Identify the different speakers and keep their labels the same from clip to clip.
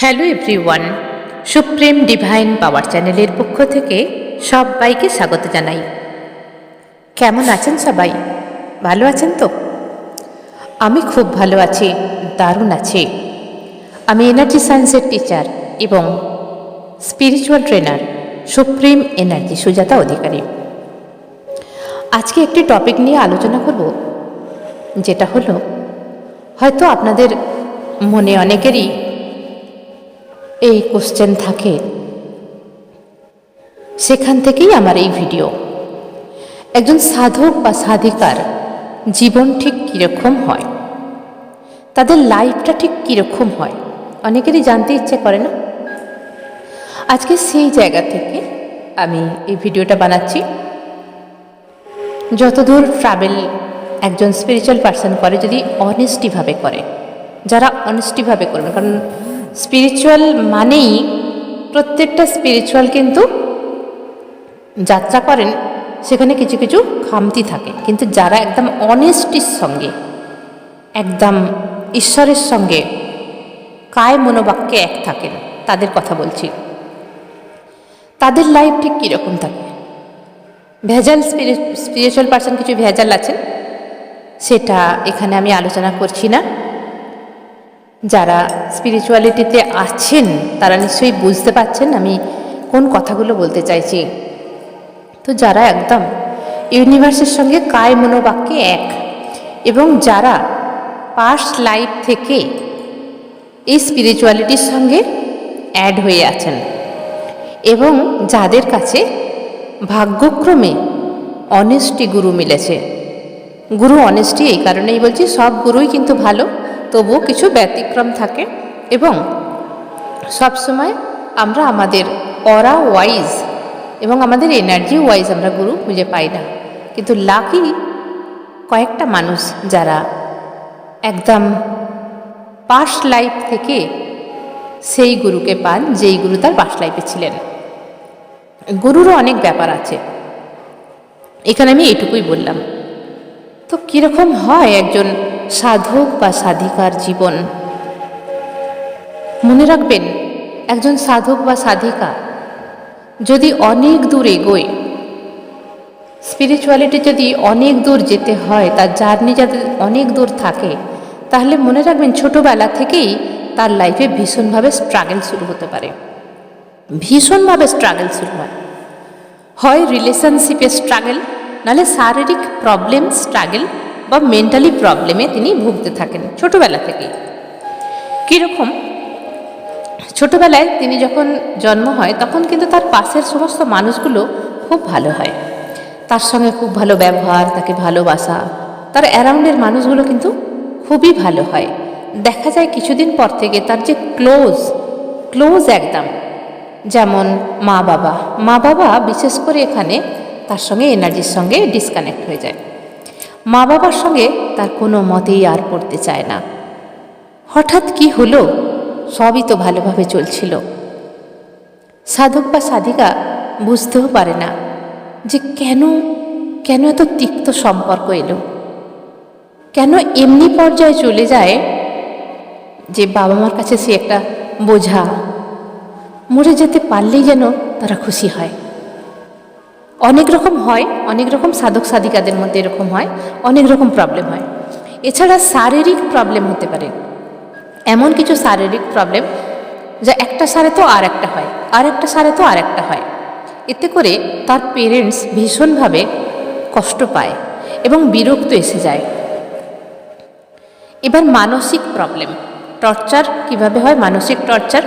Speaker 1: Hello everyone, supreme divine পাওয়ার চ্যানেলের পক্ষ থেকে সবাইকে স্বাগত জানাই। কেমন আছেন সবাই? ভালো আছেন তো? আমি খুব ভালো আছি, দারুণ আছি। আমি এনার্জি সায়েন্সের টিচার এবং spiritual trainer supreme energy Sujata Adhikari. আজকে একটি টপিক নিয়ে আলোচনা করব, যেটা হলো হয়তো আপনাদের মনে অনেকেরই এই কোশ্চেন থাকে, সেখান থেকেই আমার এই ভিডিও। একজন সাধক বা সাধিকার জীবন ঠিক কীরকম হয়, তাদের লাইফটা ঠিক কীরকম হয়, অনেকেরই জানতে ইচ্ছে করে না? আজকে সেই জায়গা থেকে আমি এই ভিডিওটা বানাচ্ছি। যতদূর ট্রাভেল একজন স্পিরিচুয়াল পার্সন করে, যদি অনেস্টিভাবে করে, যারা অনেস্টিভাবে করবে, কারণ স্পিরিচুয়াল মানেই প্রত্যেকটা স্পিরিচুয়াল কিন্তু যাত্রা করেন, সেখানে কিছু কিছু খামতি থাকে, কিন্তু যারা একদম অনেস্টির সঙ্গে, একদম ঈশ্বরের সঙ্গে কায় মনোবাক্যে এক থাকেন, তাদের কথা বলছি। তাদের লাইফ ঠিক কীরকম থাকে? ভেজাল স্পিরিচুয়াল পার্সন কিছু ভেজাল আছেন, সেটা এখানে আমি আলোচনা করছি না। যারা স্পিরিচুয়ালিটিতে আছেন তারা নিশ্চয়ই বুঝতে পারছেন আমি কোন কথাগুলো বলতে চাইছি। তো যারা একদম ইউনিভার্সের সঙ্গে কায় মনোবাক্যে এক, এবং যারা পাস্ট লাইফ থেকে এই স্পিরিচুয়ালিটির সঙ্গে অ্যাড হয়ে আছেন, এবং যাদের কাছে ভাগ্যক্রমে অনেস্টি গুরু মিলেছে। গুরু অনেস্টি এই কারণেই বলছি, সব গুরুই কিন্তু ভালো, তবুও কিছু ব্যতিক্রম থাকে, এবং সবসময় আমরা আমাদের অরা ওয়াইজ এবং আমাদের এনার্জি ওয়াইজ আমরা গুরু খুঁজে পাই না। কিন্তু লাকি কয়েকটা মানুষ যারা একদম পাস্ট লাইফ থেকে সেই গুরুকে পান, যেই গুরু তার পাস্ট লাইফে ছিলেন। গুরুরও অনেক ব্যাপার আছে, এখানে আমি এইটুকুই বললাম। তো কীরকম হয় একজন সাধক বা সাধিকার জীবন? মনে রাখবেন, একজন সাধক বা সাধিকা যদি অনেক দূর এগোয়, স্পিরিচুয়ালিটি যদি অনেক দূর যেতে হয়, তার জার্নি যাতে অনেক দূর থাকে, তাহলে মনে রাখবেন ছোটোবেলা থেকেই তার লাইফে ভীষণভাবে স্ট্রাগল শুরু হতে পারে। ভীষণভাবে স্ট্রাগল শুরু হয় রিলেশনশিপে স্ট্রাগল, নাহলে শারীরিক প্রবলেম স্ট্রাগল, বা মেন্টালি প্রবলেমে তিনি ভুগতে থাকেন ছোটোবেলা থেকেই। কীরকম? ছোটোবেলায় তিনি যখন জন্ম হয়, তখন কিন্তু তার পাশের সমস্ত মানুষগুলো খুব ভালো হয়, তার সঙ্গে খুব ভালো ব্যবহার, তাকে ভালোবাসা, তার অ্যারাউন্ডের মানুষগুলো কিন্তু খুবই ভালো হয়। দেখা যায় কিছুদিন পর থেকে তার যে ক্লোজ একদম, যেমন মা বাবা বিশেষ করে এখানে তার সঙ্গে এনার্জির সঙ্গে ডিসকানেক্ট হয়ে যায়। মা বাবার সঙ্গে তার কোনো মতেই আর পড়তে চায় না। হঠাৎ কি হলো? সবই তো ভালোভাবে চলছিল। সাধক বা সাধিকা বুঝতেও পারে না যে কেন এত তিক্ত সম্পর্ক এলো, কেন এমনি পর্যায়ে চলে যায় যে বাবা মার কাছে সে একটা বোঝা, মরে যেতে পারলেই যেন তারা খুশি হয়। অনেক রকম হয়, অনেক রকম সাধক সাধিকাদের মধ্যে এরকম হয়, অনেক রকম প্রবলেম হয়। এছাড়া শারীরিক প্রবলেম হতে পারে, এমন কিছু শারীরিক প্রবলেম যা একটা সারে তো আর একটা হয়, আর একটা সারে তো আর একটা হয়। এতে করে তার পেরেন্টস ভীষণভাবে কষ্ট পায় এবং বিরক্ত এসে যায়। এবার মানসিক প্রবলেম, টর্চার কিভাবে হয়? মানসিক টর্চার,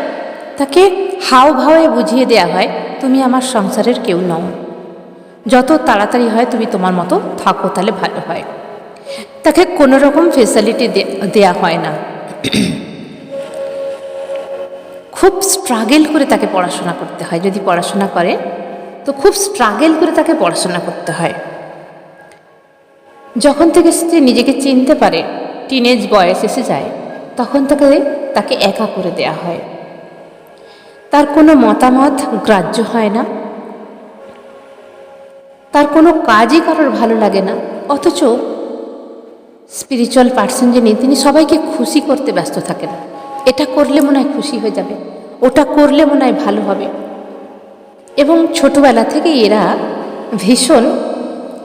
Speaker 1: তাকে হাওভাবে বুঝিয়ে দেয়া হয় তুমি আমার সংসারের কেউ নও, যত তাড়াতাড়ি হয় তুমি তোমার মতো থাকো, তাহলে ভালো হয়। তাকে কোনো রকম ফেসিলিটি দেয়া হয় না। খুব স্ট্রাগল করে তাকে পড়াশোনা করতে হয়, যদি পড়াশোনা করে তো খুব স্ট্রাগল করে তাকে পড়াশোনা করতে হয়। যখন থেকে সে নিজেকে চিনতে পারে, টিনেজ বয়স এসে যায়, তখন তাকে একা করে দেয়া হয়। তার কোনো মতামত গ্রাহ্য হয় না, তার কোনো কাজই কারোর ভালো লাগে না। অথচ স্পিরিচুয়াল পার্সন যিনি, তিনি সবাইকে খুশি করতে ব্যস্ত থাকেন, এটা করলে মনে হয় খুশি হয়ে যাবে, ওটা করলে মনে হয় ভালো হবে। এবং ছোটবেলা থেকেই এরা ভীষণ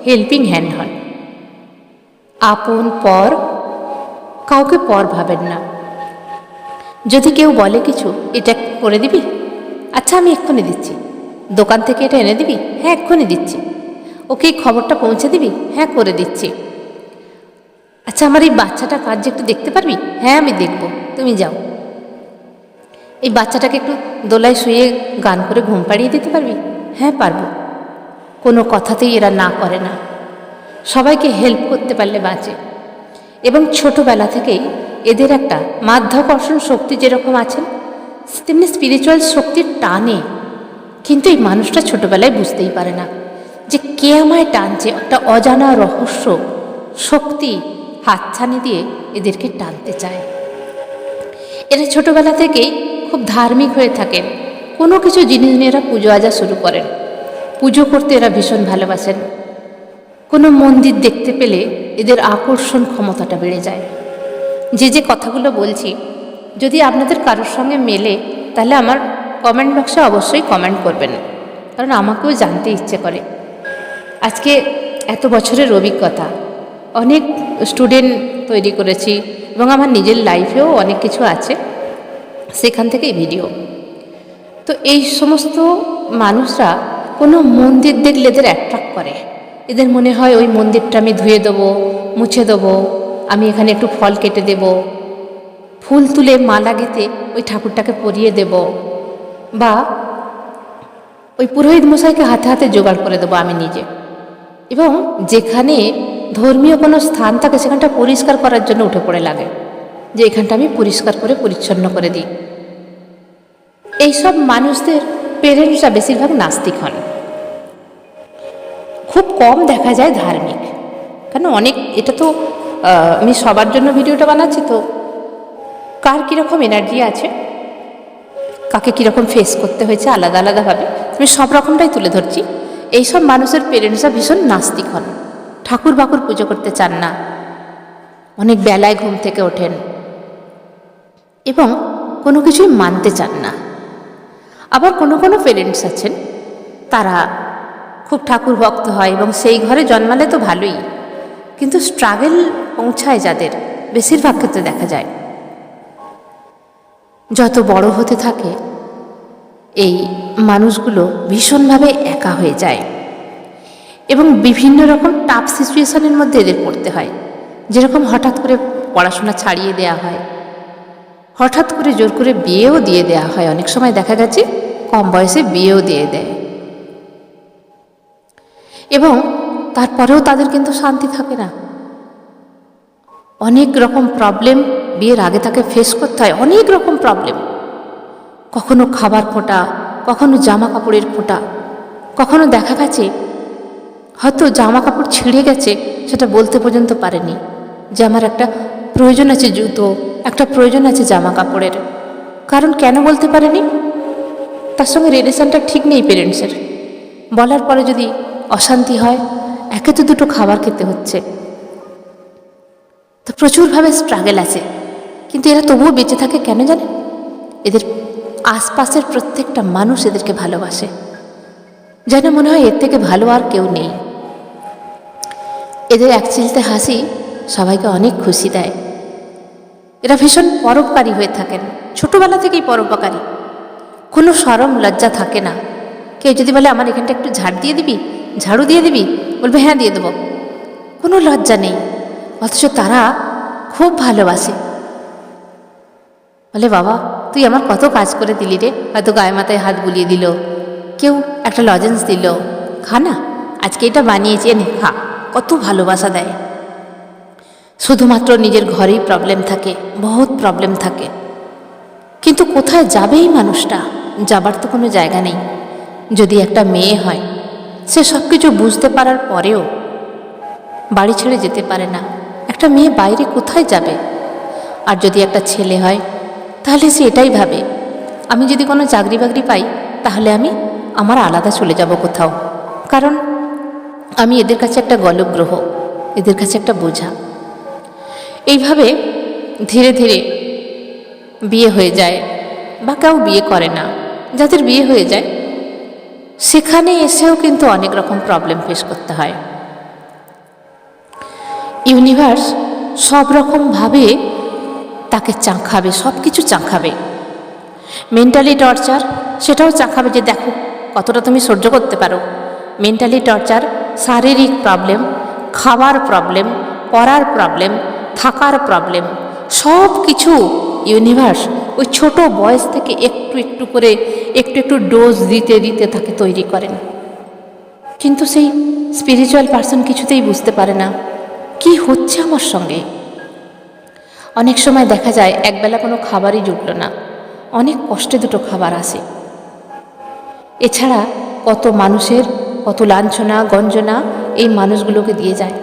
Speaker 1: হেল্পিং হ্যান্ড হন, আপন পর কাউকে পর ভাবেন না। যদি কেউ বলে কিছু, এটা করে দিবি, আচ্ছা আমি এক্ষুনি দিচ্ছি। দোকান থেকে এটা এনে দিবি, হ্যাঁ এক্ষুনি দিচ্ছি। ওকে এই খবরটা পৌঁছে দিবি, হ্যাঁ করে দিচ্ছি। আচ্ছা আমার এই বাচ্চাটা কাজ একটু দেখতে পারবি, হ্যাঁ আমি দেখব, তুমি যাও। এই বাচ্চাটাকে একটু দোলায় শুয়ে গান করে ঘুম পাড়িয়ে দিতে পারবি, হ্যাঁ পারবো। কোনো কথাতেই এরা না করে না, সবাইকে হেল্প করতে পারলে বাঁচে। এবং ছোটবেলা থেকেই এদের একটা মাধ্যাকর্ষণ শক্তি যেরকম আছেন, তেমনি স্পিরিচুয়াল শক্তির টানে। কিন্তু এই মানুষটা ছোটবেলায় বুঝতেই পারে না যে কে আমায় টানছে, একটা অজানা রহস্য শক্তি হাতছানি দিয়ে এদেরকে টানতে চায়। এরা ছোটবেলা থেকেই খুব ধার্মিক হয়ে থাকেন, কোনো কিছু জিনিস নিয়ে এরা পুজো আজা শুরু করেন, পুজো করতে এরা ভীষণ ভালোবাসেন। কোনো মন্দির দেখতে পেলে এদের আকর্ষণ ক্ষমতাটা বেড়ে যায়। যে কথাগুলো বলছি যদি আপনাদের কারোর সঙ্গে মেলে, তাহলে আমার কমেন্ট বক্সে অবশ্যই কমেন্ট করবেন, কারণ আমাকেও জানতে ইচ্ছে করে। আজকে এত বছরের অভিজ্ঞতা, অনেক স্টুডেন্ট তৈরি করেছি এবং আমার নিজের লাইফেও অনেক কিছু আছে, সেখান থেকেই ভিডিও। তো এই সমস্ত মানুষরা কোনো মন্দির দেখলে এদের অ্যাট্রাক্ট করে। এদের মনে হয় ওই মন্দিরটা আমি ধুয়ে দেবো, মুছে দেবো, আমি এখানে একটু ফল কেটে দেব, ফুল তুলে মালা গেঁথে ওই ঠাকুরটাকে পরিয়ে দেব, বা ওই পুরোহিত মশাইকে হাতে হাতে জোগাড় করে দেবো আমি নিজে। এবং যেখানে ধর্মীয় কোনো স্থান থাকে সেখানটা পরিষ্কার করার জন্য উঠে পড়ে লাগে, যে এখানটা আমি পরিষ্কার করে পরিচ্ছন্ন করে দিই। এইসব মানুষদের পেরেন্টসরা বেশিরভাগ নাস্তিক হন, খুব কম দেখা যায় ধার্মিক। কেন অনেক, এটা তো আমি সবার জন্য ভিডিওটা বানাচ্ছি, তো কার কীরকম এনার্জি আছে, কাকে কীরকম ফেস করতে হয়েছে আলাদা আলাদাভাবে, আমি সব রকমটাই তুলে ধরছি। এইসব মানুষের পেরেন্টসরা ভীষণ নাস্তিক হন, ঠাকুর বাকুর পুজো করতে চান না, অনেক বেলায় ঘুম থেকে ওঠেন এবং কোনো কিছুই মানতে চান না। আবার কোনো কোনো পেরেন্টস আছেন তারা খুব ঠাকুর ভক্ত হয় এবং সেই ঘরে জন্মালে তো ভালোই, কিন্তু স্ট্রাগল পৌঁছায় যাদের, বেশিরভাগ ক্ষেত্রে দেখা যায় যত বড় হতে থাকে এই মানুষগুলো ভীষণভাবে একা হয়ে যায় এবং বিভিন্ন রকম টাফ সিচুয়েশনের মধ্যে এদের পড়তে হয়। যেরকম হঠাৎ করে পড়াশোনা ছাড়িয়ে দেওয়া হয়, হঠাৎ করে জোর করে বিয়েও দিয়ে দেওয়া হয়, অনেক সময় দেখা গেছে কম বয়সে বিয়েও দিয়ে দেয়, এবং তারপরেও তাদের কিন্তু শান্তি থাকে না। অনেক রকম প্রবলেম বিয়ের আগে তাকে ফেস করতে হয়, অনেক রকম প্রবলেম, কখনো খাবার খোঁটা, কখনো জামা কাপড়ের খোঁটা, কখনো দেখা গেছে হয়তো জামা কাপড় ছিঁড়ে গেছে সেটা বলতে পর্যন্ত পারেনি, যে আমার একটা প্রয়োজন আছে জুতো, একটা প্রয়োজন আছে জামা কাপড়ের। কারণ কেন বলতে পারেনি? তার সঙ্গে রিলেশনটা ঠিক নেই পেরেন্টসের। বলার পরে যদি অশান্তি হয়, একে তো দুটো খাবার খেতে হচ্ছে, তো প্রচুরভাবে স্ট্রাগল আছে। কিন্তু এরা তবুও বেঁচে থাকে কেন জানেন? এদের আশপাশের প্রত্যেকটা মানুষ এদেরকে ভালোবাসে, যেন মনে হয় এর থেকে ভালো আর কেউ নেই। এদের এক চিলতে হাসি সবাইকে অনেক খুশি দেয়। এরা ভীষণ পরোপকারী হয়ে থাকেন, ছোটোবেলা থেকেই পরোপকারী, কোনো শরম লজ্জা থাকে না। কেউ যদি বলে আমার এখানটা একটু ঝাড়ু দিয়ে দিবি, বলবে হ্যাঁ দিয়ে দেবো, কোনো লজ্জা নেই। অথচ তারা খুব ভালোবাসে, বলে বাবা তুই আমার কত কাজ করে দিলি রে, হয়তো গায়ে মাথায় হাত বুলিয়ে দিল, কেউ একটা লজেন্স দিল, খা না আজকে এটা বানিয়েছি এনে খা, কত ভালোবাসা দেয়। শুধুমাত্র নিজের ঘরেই প্রবলেম থাকে, বহুত প্রবলেম থাকে, কিন্তু কোথায় যাবে এই মানুষটা? যাবার তো কোনো জায়গা নেই। যদি একটা মেয়ে হয়, সে সব কিছু বুঝতে পারার পরেও বাড়ি ছেড়ে যেতে পারে না। একটা মেয়ে বাইরে কোথায় যাবে? আর যদি একটা ছেলে হয়, তাহলে সে এটাই ভাবে আমি যদি কোনো চাকরি বাকরি পাই তাহলে আমি আমার আলাদা চলে যাব কোথাও, কারণ আমি এদের কাছে একটা গলগ্রহ, এদের কাছে একটা বোঝা। এইভাবে ধীরে ধীরে বিয়ে হয়ে যায় বা কেউ বিয়ে করে না, যাদের বিয়ে হয়ে যায় সেখানে এসেও কিন্তু অনেক রকম প্রবলেম ফেস করতে হয়। ইউনিভার্স সব রকমভাবে তাকে চাঁখাবে, সব কিছু চাঁখাবে। মেন্টালি টর্চার, সেটাও চাঁখাবে যে দেখো কতটা তুমি সহ্য করতে পারো। মেন্টালি টর্চার, শারীরিক প্রবলেম, খাবার প্রবলেম, পড়ার প্রবলেম, থাকার প্রবলেম, সব কিছু ইউনিভার্স ওই ছোট বয়স থেকে একটু একটু করে একটু ডোজ দিতে দিতে তাকে তৈরি করেন। কিন্তু সেই স্পিরিচুয়াল পার্সন কিছুতেই বুঝতে পারে না কি হচ্ছে আমার সঙ্গে। অনেক সময় দেখা যায় একবেলা কোনো খাবারই জুটল না, অনেক কষ্টে দুটো খাবার আসে। এছাড়া কত মানুষের কত লাঞ্ছনা গঞ্জনা এই মানুষগুলোকে দিয়ে যায়,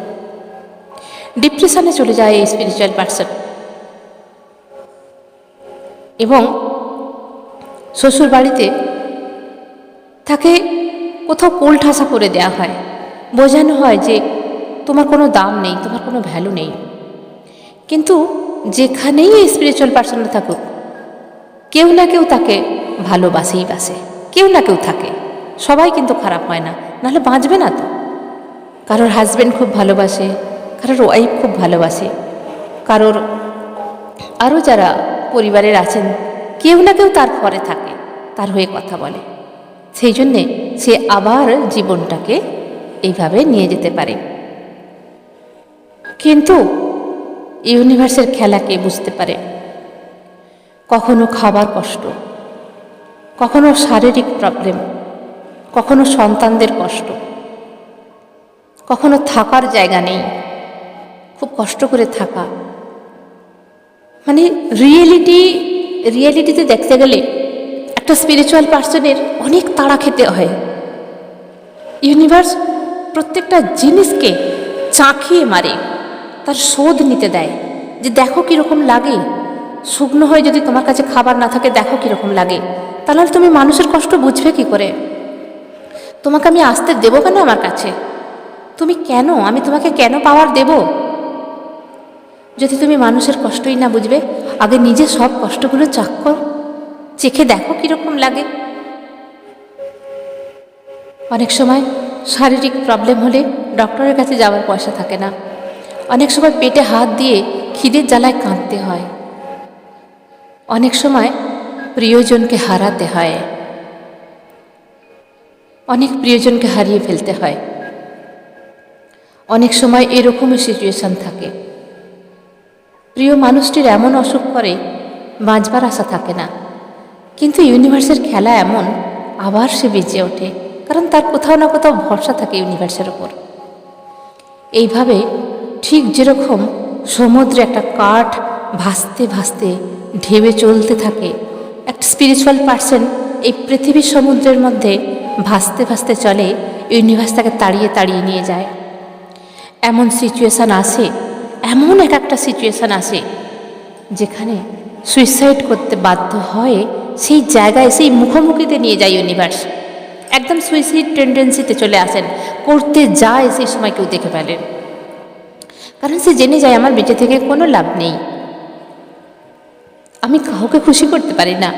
Speaker 1: ডিপ্রেশনে চলে যায় এই স্পিরিচুয়াল পার্সন। এবং শ্বশুর বাড়িতে তাকে কোথাও কোলঠাসা করে দেয়া হয়, বোঝানো হয় যে তোমার কোনো দাম নেই, তোমার কোনো ভ্যালু নেই। কিন্তু যেখানেই এই স্পিরিচুয়াল পার্সনটা থাকুক কেউ না কেউ তাকে ভালোবাসেই বাসে, কেউ না কেউ থাকে, সবাই কিন্তু খারাপ হয় না, নাহলে বাঁচবে না তো। কারোর হাজব্যান্ড খুব ভালোবাসে, কারোর ওয়াইফ খুব ভালোবাসে, কারোর আরও যারা পরিবারের আছেন কেউ না কেউ তার পরে থাকে, তার হয়ে কথা বলে। সেই জন্যে সে আবার জীবনটাকে এইভাবে নিয়ে যেতে পারে। কিন্তু ইউনিভার্সের খেলা কে বুঝতে পারে? কখনো খাবার কষ্ট, কখনো শারীরিক প্রবলেম, কখনো সন্তানদের কষ্ট, কখনো থাকার জায়গা নেই, খুব কষ্ট করে থাকা। মানে রিয়েলিটিতে দেখতে গেলে একটা স্পিরিচুয়াল পার্সনের অনেক তাড়া খেতে হয়। ইউনিভার্স প্রত্যেকটা জিনিসকে চাখিয়ে মারে, তার শোধ নিতে দেয় যে দেখো কীরকম লাগে। শুকনো হয়ে যদি তোমার কাছে খাবার না থাকে দেখো কীরকম লাগে, তাহলে তুমি মানুষের কষ্ট বুঝবে কি করে? তোমাকে আমি আসতে দেবো কেন আমার কাছে? তুমি কেন, আমি তোমাকে কেন পাওয়ার দেব? যদি তুমি মানুষের কষ্টই না বুঝবে, আগে নিজে সব কষ্টগুলো চেখে দেখো কীরকম লাগে। অনেক সময় শারীরিক প্রবলেম হলে ডক্টরের কাছে যাওয়ার পয়সা থাকে না, অনেক সময় পেটে হাত দিয়ে খিদের জ্বালায় কাঁদতে হয়, অনেক সময় প্রিয়জনকে হারাতে হয়, অনেক প্রিয়জনকে হারিয়ে ফেলতে হয়। অনেক সময় এরকমই সিচুয়েশান থাকে, প্রিয় মানুষটির এমন অসুখ করে বাঁচবার আশা থাকে না, কিন্তু ইউনিভার্সের খেলা এমন, আবার সে বেঁচে ওঠে, কারণ তার কোথাও না কোথাও ভরসা থাকে ইউনিভার্সের ওপর। এইভাবে ঠিক যেরকম সমুদ্রে একটা কাঠ ভাসতে ভাসতে ঢেবে চলতে থাকে, একটা স্পিরিচুয়াল পার্সন এই পৃথিবীর সমুদ্রের মধ্যে ভাসতে ভাসতে চলে, ইউনিভার্স তাকে তাড়িয়ে তাড়িয়ে নিয়ে যায়। এমন সিচুয়েশান আসে, এমন একটা সিচুয়েশান আসে যেখানে সুইসাইড করতে বাধ্য হয়, সেই জায়গায় সেই মুখোমুখিতে নিয়ে যায় ইউনিভার্স। একদম সুইসাইড টেন্ডেন্সিতে চলে আসেন, করতে যায় সেই সময় কেউ দেখে ফেলেন, কারণ সে জেনে যায় আমার বেঁচে থেকে কোনো লাভ নেই, আমি কাউকে খুশি করতে পারি না,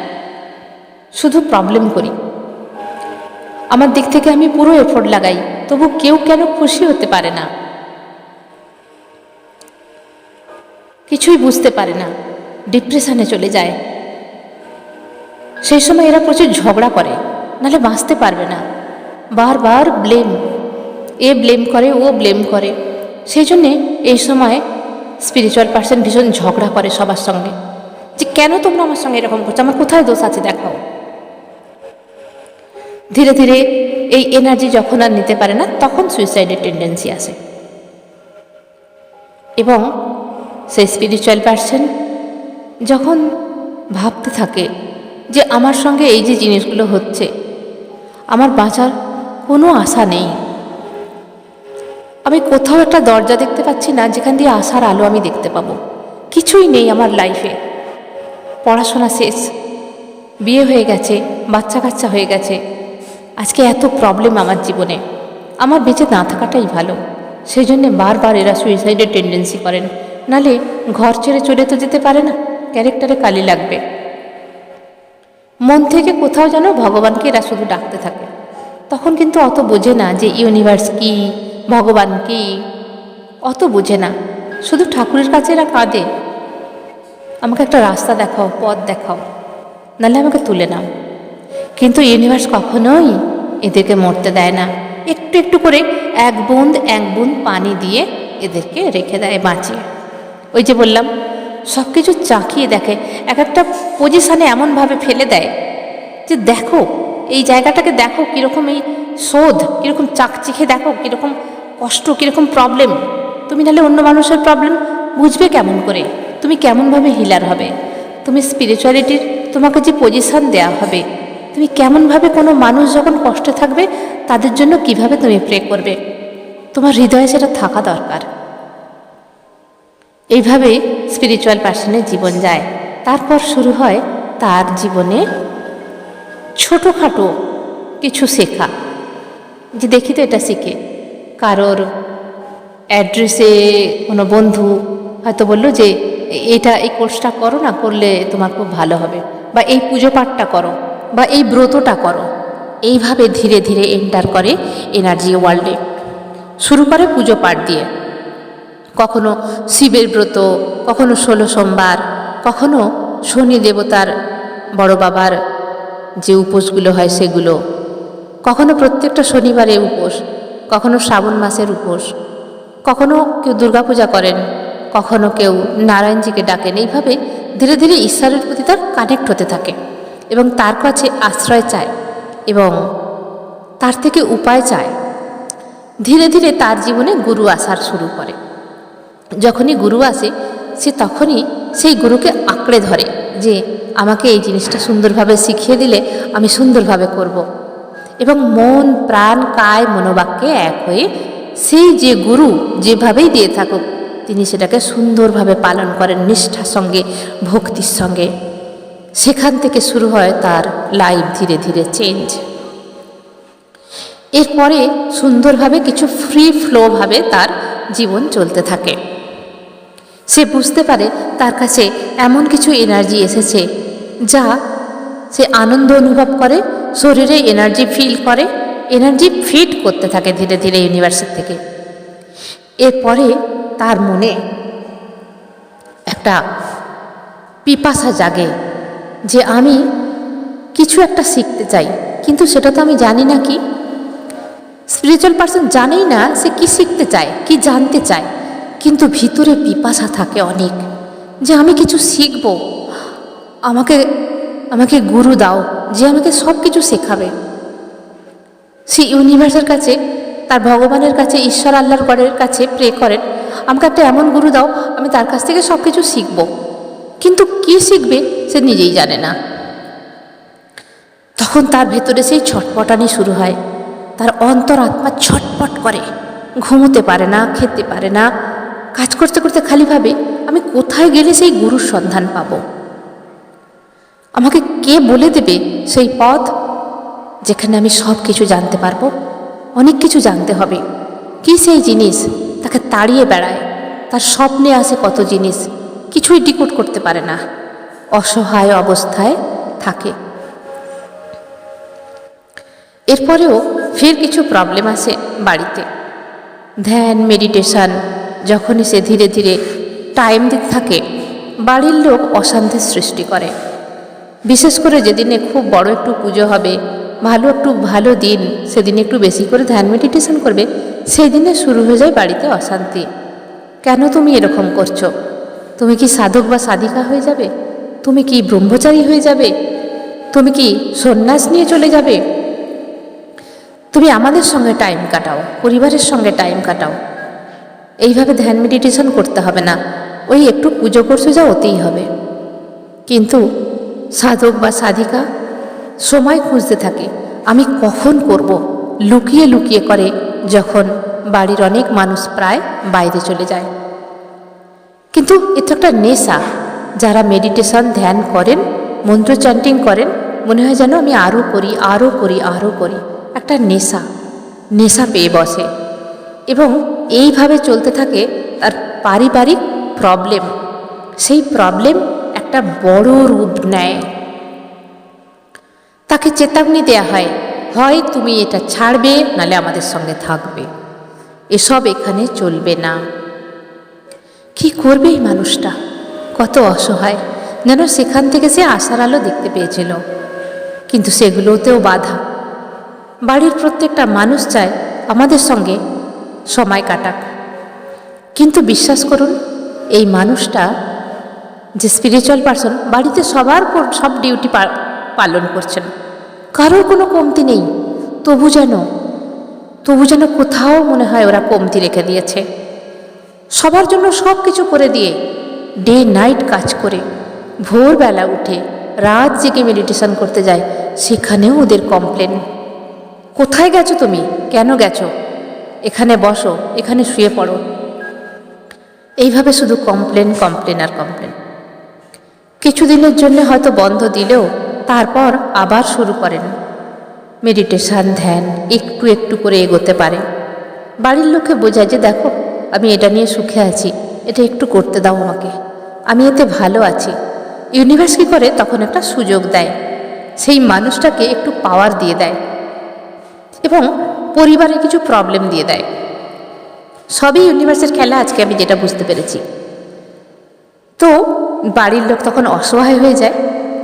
Speaker 1: শুধু প্রবলেম করি। আমার দিক থেকে আমি পুরো এফোর্ট লাগাই, তবু কেউ কেন খুশি হতে পারে না, কিছুই বুঝতে পারে না, ডিপ্রেশনে চলে যায়। সেই সময় এরা প্রচুর ঝগড়া করে, নাহলে বাঁচতে পারবে না, বারবার ব্লেম, এ ব্লেম করে ও ব্লেম করে। সেই জন্যে এই সময় স্পিরিচুয়াল পার্সন ভীষণ ঝগড়া করে সবার সঙ্গে, যে কেন তোমরা আমার সঙ্গে এরকম করছো, আমার কোথায় দোষ আছে দেখাও। ধীরে ধীরে এই এনার্জি যখন আর নিতে পারে না, তখন সুইসাইডের টেন্ডেন্সি আসে। এবং সেই স্পিরিচুয়াল পার্সন যখন ভাবতে থাকে যে আমার সঙ্গে এই যে জিনিসগুলো হচ্ছে, আমার বাঁচার কোনো আশা নেই, আমি কোথাও একটা দরজা দেখতে পাচ্ছি না যেখান দিয়ে আশার আলো আমি দেখতে পাবো, কিছুই নেই আমার লাইফে, পড়াশোনা শেষ, বিয়ে হয়ে গেছে, বাচ্চা কাচ্চা হয়ে গেছে, আজকে এত প্রবলেম আমার জীবনে, আমার বেঁচে না থাকাটাই ভালো। সেই জন্যে বারবার এরা সুইসাইডের টেন্ডেন্সি করেন, নালে ঘর ছেড়ে চলে তো যেতে পারে না, ক্যারেক্টারে কালি লাগবে। মন থেকে কোথাও যেন ভগবানকে এরা শুধু ডাকতে থাকে। তখন কিন্তু অত বোঝে না যে ইউনিভার্স কী, ভগবান কী, অত বোঝে না। শুধু ঠাকুরের কাছে এরা কাঁদে, আমাকে একটা রাস্তা দেখাও, পথ দেখাও, নাহলে আমাকে তুলে নাও। কিন্তু ইউনিভার্স কখনোই এদেরকে মরতে দেয় না। একটু একটু করে এক বুঁদ পানি দিয়ে এদেরকে রেখে দেয় বাঁচিয়ে। ওই যে বললাম, সব কিছু চাকিয়ে দেখে, এক একটা পজিশানে এমনভাবে ফেলে দেয় যে দেখো এই জায়গাটাকে, দেখো কীরকম এই শোধ, কীরকম চাকচিখে দেখো কীরকম কষ্ট, কীরকম প্রবলেম। তুমি নাহলে অন্য মানুষের প্রবলেম বুঝবে কেমন করে? তুমি কেমনভাবে হিলার হবে? তুমি স্পিরিচুয়ালিটির তোমাকে যে পজিশান দেওয়া হবে, তুমি কেমনভাবে কোনো মানুষ যখন কষ্টে থাকবে তাদের জন্য কিভাবে তুমি প্রে করবে, তোমার হৃদয়ে সেটা থাকা দরকার। এইভাবেই স্পিরিচুয়াল পার্সনের জীবন যায়। তারপর শুরু হয় তার জীবনে ছোটোখাটো কিছু শেখা, যে দেখি তো এটা শিখে। কারোর অ্যাড্রেসে কোনো বন্ধু হয়তো বললো যে এটা এই কোর্সটা করো না, করলে তোমার খুব ভালো হবে, বা এই পুজো পাঠটা করো, বা এই ব্রতটা করো। এইভাবে ধীরে ধীরে এন্টার করে এনার্জি ওয়ার্ল্ডে। শুরু করে পুজো পাঠ দিয়ে, কখনো শিবের ব্রত, কখনো 16 সোমবার, কখনো শনি দেবতার বড় বাবার যে উপোসগুলো হয় সেগুলো, কখনো প্রত্যেকটা শনিবারে উপোস, কখনো শ্রাবণ মাসের উপোস, কখনো কেউ দুর্গাপূজা করেন, কখনো কেউ নারায়ণজিকে ডাকেন। এইভাবে ধীরে ধীরে ঈশ্বরের প্রতি তার কানেক্ট হতে থাকে এবং তার কাছে আশ্রয় চায় এবং তার থেকে উপায় চায়। ধীরে ধীরে তার জীবনে গুরু আসার শুরু করে। যখনই গুরু আসে সে তখনই সেই গুরুকে আঁকড়ে ধরে যে আমাকে এই জিনিসটা সুন্দরভাবে শিখিয়ে দিলে আমি সুন্দরভাবে করব। এবং মন প্রাণ কায় মনোবাক্যে এক হয়ে সেই যে গুরু যেভাবেই দিয়ে থাকুক তিনি সেটাকে সুন্দরভাবে পালন করেন নিষ্ঠার সঙ্গে, ভক্তির সঙ্গে। সেখান থেকে শুরু হয় তার লাইফ ধীরে ধীরে চেঞ্জ। এরপরে সুন্দরভাবে কিছু ফ্রি ফ্লোভাবে তার জীবন চলতে থাকে। সে বুঝতে পারে তার কাছে এমন কিছু এনার্জি এসেছে যা সে আনন্দ অনুভব করে, শরীরে এনার্জি ফিল করে, এনার্জি ফিট করতে থাকে ধীরে ধীরে ইউনিভার্সের থেকে। এরপরে তার মনে একটা পিপাসা জাগে যে আমি কিছু একটা শিখতে চাই, কিন্তু সেটা তো আমি জানি না কি। স্পিরিচুয়াল পার্সন জানেই না সে কি শিখতে চায়, কি জানতে চায়, কিন্তু ভিতরে পিপাসা থাকে অনেক যে আমি কিছু শিখব, আমাকে গুরু দাও যে আমাকে সব কিছু শেখাবে। সে ইউনিভার্সের কাছে, তার ভগবানের কাছে, ঈশ্বর আল্লাহর গডের কাছে প্রে করেন, আমাকে একটা এমন গুরু দাও আমি তার কাছ থেকে সব কিছু শিখব। কিন্তু কি শিখবে সে নিজেই জানে না। তখন তার ভেতরে সেই ছটপটানি শুরু হয়, তার অন্তরাত্মা ছটপট করে, ঘুমোতে পারে না, খেতে পারে না, কাজ করতে করতে খালি ভাবে আমি কোথায় গেলে সেই গুরুর সন্ধান পাব, আমাকে কে বলে দেবে সেই পথ যেখানে আমি সব কিছু জানতে পারবো। অনেক কিছু জানতে হবে, কি সেই জিনিস তাকে তাড়িয়ে বেড়ায়, তার স্বপ্নে আসে কত জিনিস, কিছুই ডিকোড করতে পারে না, অসহায় অবস্থায় থাকে। এরপরেও ফের কিছু প্রবলেম আসে বাড়িতে। ধ্যান মেডিটেশন যখনই সে ধীরে ধীরে টাইম দিতে থাকে, বাড়ির লোক অশান্তির সৃষ্টি করে। বিশেষ করে যেদিনে খুব বড় একটু পুজো হবে, ভালো দিন, সেদিন একটু বেশি করে ধ্যান মেডিটেশন করবে, সেই দিনে শুরু হয়ে যায় বাড়িতে অশান্তি। কেন তুমি এরকম করছো? তুমি কি সাধক বা সাধিকা হয়ে যাবে? তুমি কি ব্রহ্মচারী হয়ে যাবে? তুমি কি সন্ন্যাস নিয়ে চলে যাবে? তুমি আমাদের সঙ্গে টাইম কাটাও, পরিবারের সঙ্গে টাইম কাটাও। এইভাবে ধ্যান মেডিটেশন করতে হবে না, ওই একটু পুজো করছো যা ওতেই হবে। কিন্তু সাধক বা সাধিকা সময় খুঁজতে থাকে, আমি কখন করব, লুকিয়ে লুকিয়ে করে যখন বাড়ির অনেক মানুষ প্রায় বাইরে চলে যায়। কিন্তু এটা একটা নেশা। যারা মেডিটেশন ধ্যান করেন, মন্ত্র চ্যান্টিং করেন, মনে হয় যেন আমি আরও করি, আরও করি, আরও করি। একটা নেশা পেয়ে বসে এবং এইভাবে চলতে থাকে তার পারিবারিক প্রবলেম। সেই প্রবলেম একটা একটা বড় রূপ নেয়। তাকে চেতাবনী দেয়া হয়, হয় তুমি এটা ছাড়বে, নালে আমাদের সঙ্গে থাকবে, এসব এখানে চলবে না। কি করবে এই মানুষটা? কত অসহায়, যেন সেখান থেকে সে আশার আলো দেখতে পেয়েছিল, কিন্তু সেগুলোতেও বাধা। বাড়ির প্রত্যেকটা মানুষ চায় আমাদের সঙ্গে সময় কাটাক, কিন্তু বিশ্বাস করুন এই মানুষটা যে স্পিরিচুয়াল পারসন, বাড়িতে সবার সব ডিউটি পালন করছেন, কারোর কোনো কমতি নেই, তবু যেন কোথাও মনে হয় ওরা কমতি রেখে দিয়েছে। সবার জন্য সব কিছু করে দিয়ে ডে নাইট কাজ করে ভোরবেলা উঠে রাত জেগে মেডিটেশন করতে যায়, সেখানেও ওদের কমপ্লেন। কোথায় গেছো তুমি? কেন গেছো? এখানে বসো, এখানে শুয়ে পড়ো। এইভাবে শুধু কমপ্লেন আর কমপ্লেন। কিছুদিনের জন্য হয়তো বন্ধ দিলেও তারপর আবার শুরু করেন মেডিটেশন, ধ্যান, একটু একটু করে এগোতে পারে। বাড়ির লোককে বোঝায় যে দেখো আমি এটা নিয়ে সুখে আছি, এটা একটু করতে দাও আমাকে, আমি এতে ভালো আছি। ইউনিভার্স কী করে তখন একটা সুযোগ দেয়, সেই মানুষটাকে একটু পাওয়ার দিয়ে দেয় এবং পরিবারে কিছু প্রবলেম দিয়ে দেয়। সবই ইউনিভার্সের খেলা, আজকে আমি যেটা বুঝতে পেরেছি। তো বাড়ির লোক তখন অসহায় হয়ে যায়,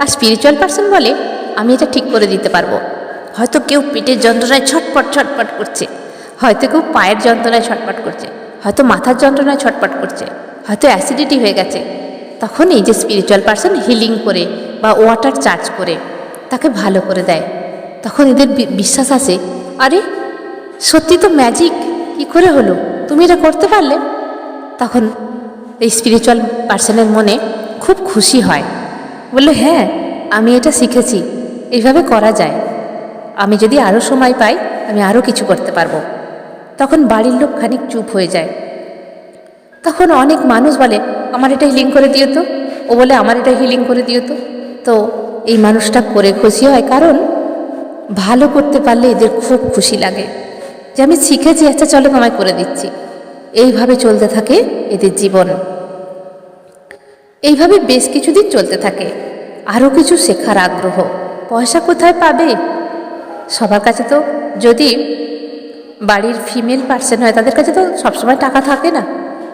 Speaker 1: আর স্পিরিচুয়াল পারসন বলে আমি এটা ঠিক করে দিতে পারবো। হয়তো কেউ পেটের যন্ত্রণায় ছটপট করছে, হয়তো কেউ পায়ের যন্ত্রণায় ছটপট করছে, হয়তো মাথার যন্ত্রণায় ছটপট করছে, হয়তো অ্যাসিডিটি হয়ে গেছে। তখন এই যে স্পিরিচুয়াল পারসন হিলিং করে বা ওয়াটার চার্জ করে তাকে ভালো করে দেয়। তখন এদের বিশ্বাস আসে, আরে সত্যি তো ম্যাজিক, কি করে হলো, তুমি এটা করতে পারলে। তখন এই স্পিরিচুয়াল পারসনের মনে খুব খুশি হয়, বললো হ্যাঁ আমি এটা শিখেছি, এইভাবে করা যায়, আমি যদি আরও সময় পাই আমি আরও কিছু করতে পারবো। তখন বাড়ির লোক খানিক চুপ হয়ে যায়। তখন অনেক মানুষ বলে আমার এটা হিলিং করে দিও তো, ও বলে আমার এটা হিলিং করে দিও তো। তো এই মানুষটা করে খুশি হয়, কারণ ভালো করতে পারলে এদের খুব খুশি লাগে যে আমি শিখেছি, আচ্ছা চলো আমায় করে দিচ্ছি। এইভাবে চলতে থাকে এদের জীবন। এইভাবে বেশ কিছুদিন চলতে থাকে। আরও কিছু শেখার আগ্রহ, পয়সা কোথায় পাবে? সবার কাছে তো, যদি বাড়ির ফিমেল পার্সন হয় তাদের কাছে তো সবসময় টাকা থাকে না,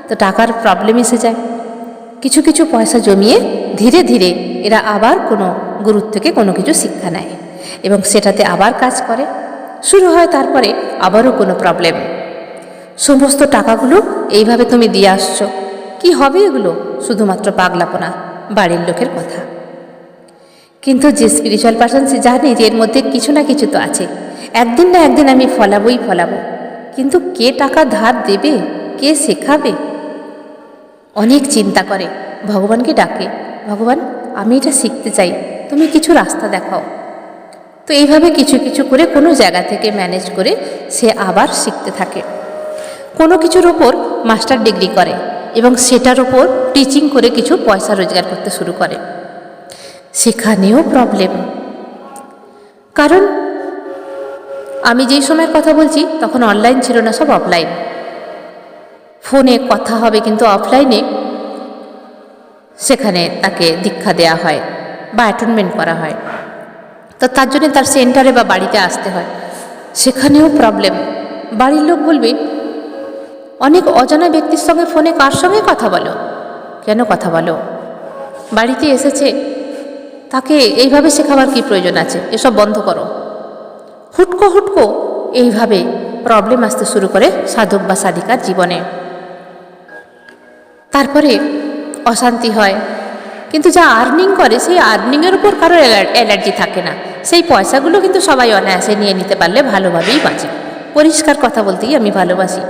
Speaker 1: তো টাকার প্রবলেম এসে যায়। কিছু কিছু পয়সা জমিয়ে ধীরে ধীরে এরা আবার কোনো গুরুর থেকে কোনো কিছু শিক্ষা নেয় এবং সেটাতে আবার কাজ করে, শুরু হয় তারপরে আবারও কোনো প্রবলেম। সমস্ত টাকাগুলো এইভাবে তুমি দিয়ে আসছো, কি হবে এগুলো? শুধুমাত্র পাগলাপনা, বাড়ির লোকের কথা। কিন্তু যে স্পিরিচুয়াল পারসন সে জানে যে এর মধ্যে কিছু না কিছু তো আছে, একদিন না একদিন আমি ফলাবই ফলাবো। কিন্তু কে টাকা ধার দেবে, কে শেখাবে? অনেক চিন্তা করে, ভগবানকে ডাকে, ভগবান আমি এটা শিখতে চাই, তুমি কিছু রাস্তা দেখাও। তো এইভাবে কিছু কিছু করে কোনো জায়গা থেকে ম্যানেজ করে সে আবার শিখতে থাকে। কোনো কিছুর ওপর মাস্টার ডিগ্রি করে এবং সেটার ওপর টিচিং করে কিছু পয়সা রোজগার করতে শুরু করে। সেখানেও প্রবলেম, কারণ আমি যেই সময়ের কথা বলছি তখন অনলাইন ছিল না, সব অফলাইন। ফোনে কথা হবে কিন্তু অফলাইনে সেখানে তাকে দীক্ষা দেয়া হয় বা অ্যাটেনমেন্ট করা হয়। তো তার জন্য তার সেন্টারে বা বাড়িতে আসতে হয়, সেখানেও প্রবলেম। বাড়ির লোক বলবে অনেক অজানা ব্যক্তির সঙ্গে ফোনে কার সঙ্গে কথা বলো, কেন কথা বলো? বাড়িতে এসেছে, তাকে এইভাবে শেখাবার কি প্রয়োজন আছে? এসব বন্ধ করো। হুটকো এইভাবে প্রবলেম আসতে শুরু করে সাধক বা সাধিকার জীবনে। তারপরে অশান্তি হয়, কিন্তু যা আর্নিং করে সেই আর্নিংয়ের উপর কারোর অ্যালার্জি থাকে না। সেই পয়সাগুলো কিন্তু সবাই অনায়াসে নিয়ে নিতে পারলে ভালোভাবেই বাঁচে। পরিষ্কার কথা বলতেই আমি ভালোবাসি।